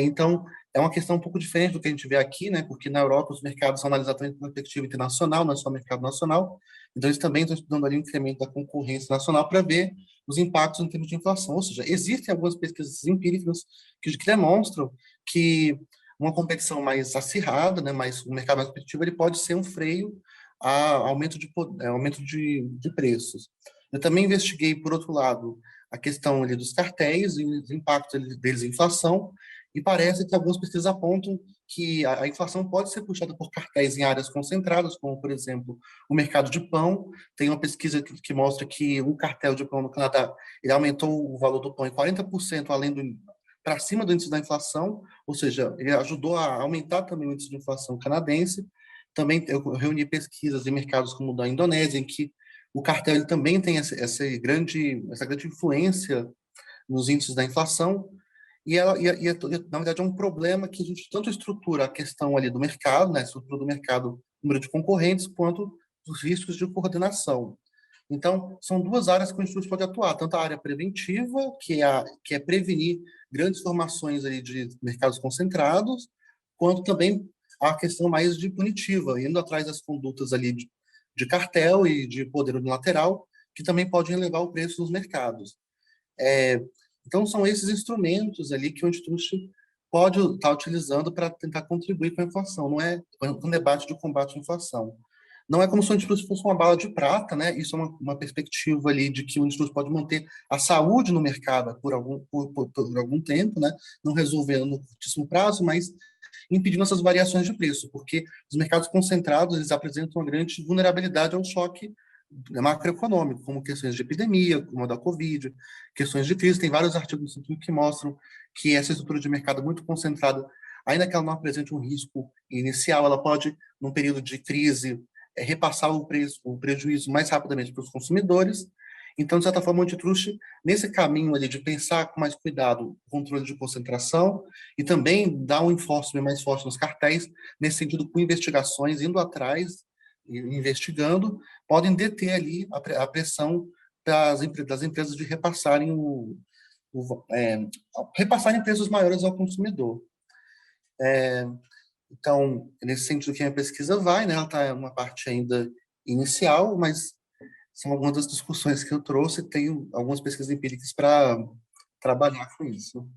Então, é uma questão um pouco diferente do que a gente vê aqui, né? Porque na Europa os mercados são analisados também com perspectiva internacional, não é só mercado nacional. Então, eles também estão estudando ali o incremento da concorrência nacional para ver os impactos em termos de inflação. Ou seja, existem algumas pesquisas empíricas que demonstram que uma competição mais acirrada, né, um mercado mais competitivo, ele pode ser um freio a aumento de preços. Eu também investiguei, por outro lado, a questão ali dos cartéis e os impactos deles em inflação, e parece que algumas pesquisas apontam que a inflação pode ser puxada por cartéis em áreas concentradas, como, por exemplo, o mercado de pão. Tem uma pesquisa que mostra que um cartel de pão no Canadá ele aumentou o valor do pão em 40% para cima do índice da inflação, ou seja, ele ajudou a aumentar também o índice de inflação canadense. Também eu reuni pesquisas em mercados como o da Indonésia, em que o cartel ele também tem essa grande influência nos índices da inflação, na verdade, é um problema que a gente tanto estrutura a questão ali do mercado, né, estrutura do mercado, número de concorrentes, quanto dos riscos de coordenação. Então, são duas áreas que o Instituto pode atuar, tanto a área preventiva, que é prevenir grandes formações ali de mercados concentrados, quanto também a questão mais de punitiva, indo atrás das condutas ali de cartel e de poder unilateral, que também podem elevar o preço nos mercados. Então, são esses instrumentos ali que o Instituto pode estar utilizando para tentar contribuir com a inflação, não é um debate de combate à inflação. Não é como se o Instituto fosse uma bala de prata, né? Isso é uma perspectiva ali de que o Instituto pode manter a saúde no mercado por algum tempo, né? Não resolvendo no curtíssimo prazo, mas impedindo essas variações de preço, porque os mercados concentrados eles apresentam uma grande vulnerabilidade ao choque macroeconômico, como questões de epidemia, como a da Covid, questões de crise. Tem vários artigos no Instituto que mostram que essa estrutura de mercado muito concentrada, ainda que ela não apresente um risco inicial, ela pode, num período de crise, repassar o prejuízo mais rapidamente para os consumidores. Então, de certa forma, o Antitruste, nesse caminho ali de pensar com mais cuidado o controle de concentração e também dar um enforcement mais forte nos cartéis, nesse sentido, com investigações, indo atrás, investigando, podem deter ali a pressão das empresas de repassarem repassarem preços maiores ao consumidor. Então, nesse sentido que a pesquisa vai, né? Ela está em uma parte ainda inicial, mas são algumas das discussões que eu trouxe, tenho algumas pesquisas empíricas para trabalhar com isso.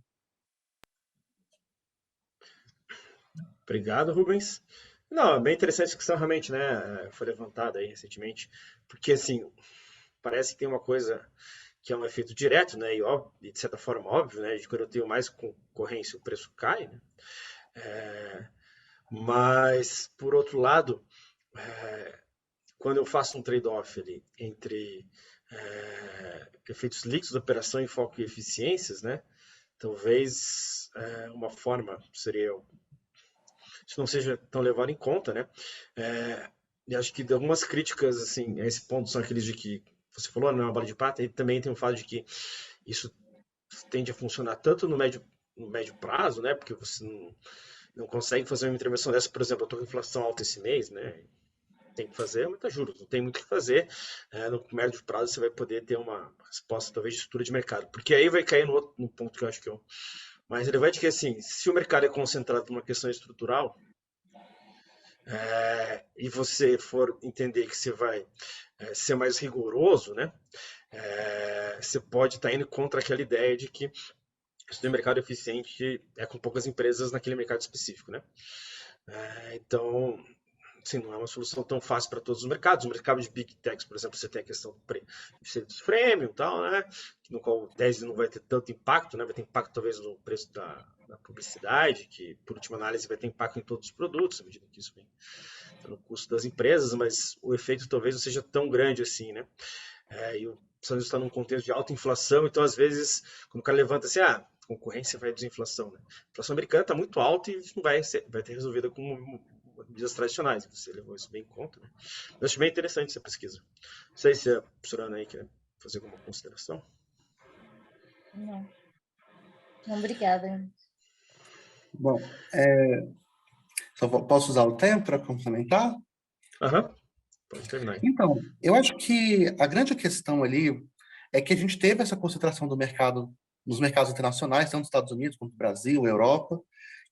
Obrigado, Rubens. Não, é bem interessante essa questão, realmente, né? Foi levantada aí recentemente, porque, assim, parece que tem uma coisa que é um efeito direto, né? E de certa forma óbvio, né? De quando eu tenho mais concorrência, o preço cai, né? Mas, por outro lado, quando eu faço um trade-off ali entre efeitos líquidos da operação e foco em eficiências, né? Talvez uma forma seria isso não seja tão levado em conta, né? E acho que algumas críticas assim a esse ponto são aqueles de que você falou, não é uma bala de prata, e também tem o fato de que isso tende a funcionar tanto no médio prazo, né? Porque você não consegue fazer uma intervenção dessa, por exemplo, eu estou com inflação alta esse mês, né? Tem que fazer, aumentar juros, não tem muito o que fazer. No médio prazo você vai poder ter uma resposta talvez de estrutura de mercado, porque aí vai cair no ponto que eu acho que é o mais relevante, que é assim, se o mercado é concentrado numa questão estrutural, e você for entender que você vai ser mais rigoroso, né? Você pode estar indo contra aquela ideia de que o mercado eficiente é com poucas empresas naquele mercado específico, né? Então, assim, não é uma solução tão fácil para todos os mercados. No mercado de Big Techs, por exemplo, você tem a questão do freemium e tal, né? No qual o tese não vai ter tanto impacto, né? Vai ter impacto talvez no preço da publicidade, que por última análise vai ter impacto em todos os produtos, à medida que isso vem no custo das empresas, mas o efeito talvez não seja tão grande assim, né? E o Estados Unidos está num contexto de alta inflação, então às vezes, quando o cara levanta assim, a concorrência vai reduzir a inflação, né? A inflação americana está muito alta e não vai ter resolvida com medidas tradicionais. Você levou isso bem em conta, né? Eu acho bem interessante essa pesquisa. Não sei se a professora Ana aí quer fazer alguma consideração. Não. Obrigada. Bom, só posso usar o tempo para complementar? Pode terminar. Então, eu acho que a grande questão ali é que a gente teve essa concentração do mercado, nos mercados internacionais, tanto nos Estados Unidos quanto no Brasil, Europa,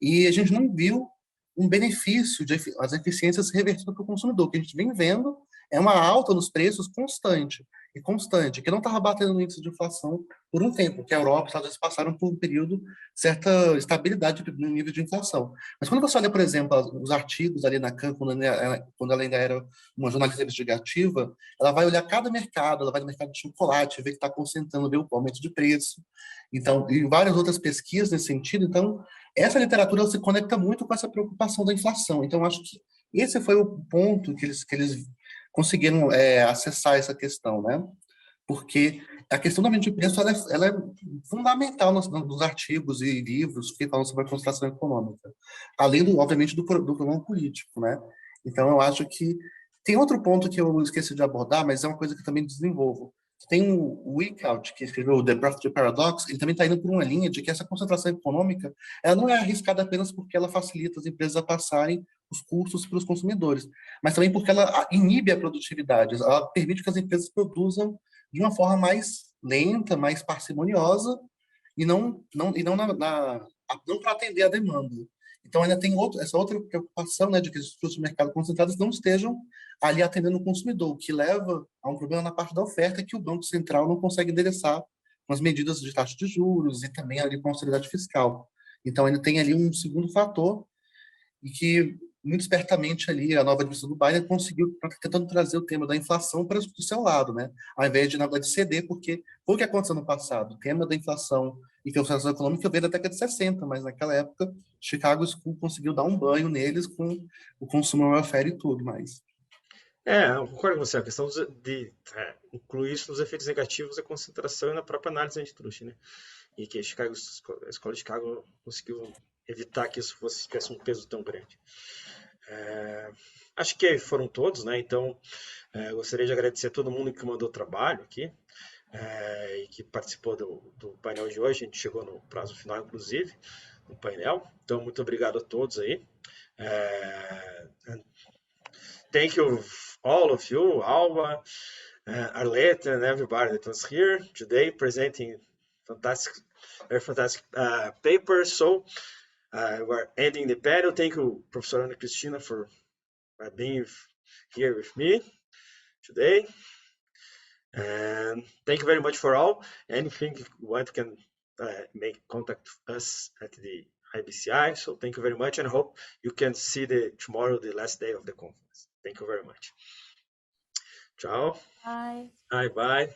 e a gente não viu um benefício de as eficiências revertidas para o consumidor. O que a gente vem vendo é uma alta nos preços constante, que não estava batendo no índice de inflação por um tempo, que a Europa e os Estados Unidos passaram por um período certa estabilidade no nível de inflação. Mas quando você olha, por exemplo, os artigos ali na CAN, quando ela ainda era uma jornalista investigativa, ela vai olhar cada mercado, ela vai no mercado de chocolate, ver que está concentrando, ver o aumento de preço. Então, e várias outras pesquisas nesse sentido. Então, essa literatura se conecta muito com essa preocupação da inflação. Então, acho que esse foi o ponto que eles conseguiram acessar essa questão, né? Porque a questão do aumento de preço ela é fundamental nos artigos e livros que falam sobre a concentração econômica, além, obviamente, do problema político, né? Então, eu acho que tem outro ponto que eu esqueci de abordar, mas é uma coisa que também desenvolvo. Tem o Wickhout, que escreveu The Profit Paradox, ele também está indo por uma linha de que essa concentração econômica ela não é arriscada apenas porque ela facilita as empresas a passarem os custos para os consumidores, mas também porque ela inibe a produtividade, ela permite que as empresas produzam de uma forma mais lenta, mais parcimoniosa, e não para atender a demanda. Então, ainda tem essa outra preocupação, né, de que os estruturas de mercado concentradas não estejam ali atendendo o consumidor, o que leva a um problema na parte da oferta que o Banco Central não consegue endereçar com as medidas de taxa de juros e também ali com a austeridade fiscal. Então, ainda tem ali um segundo fator e que, muito espertamente, ali a nova administração do Biden conseguiu tentando trazer o tema da inflação para o seu lado, né? Ao invés de, na verdade, ceder, porque foi o que aconteceu no passado. O tema da inflação e concentração econômica veio da década de 60, mas naquela época, Chicago School conseguiu dar um banho neles com o consumer welfare e tudo mais. Eu concordo com você. A questão de incluir isso nos efeitos negativos da concentração e na própria análise antitrust, né? E que a escola de Chicago conseguiu evitar que isso tivesse um peso tão grande. Acho que foram todos, né? Então, gostaria de agradecer a todo mundo que mandou trabalho aqui e que participou do painel de hoje. A gente chegou no prazo final, inclusive, no painel. Então, muito obrigado a todos aí. Thank you, all of you, Alba, Arlette, and everybody that was here today presenting very fantastic paper. So we're ending the panel. Thank you, Professor Ana Cristina, for being here with me today. And thank you very much for all. Anything you want can make contact us at the IBCI. So thank you very much, and hope you can see tomorrow, the last day of the conference. Thank you very much. Ciao. Bye. Bye.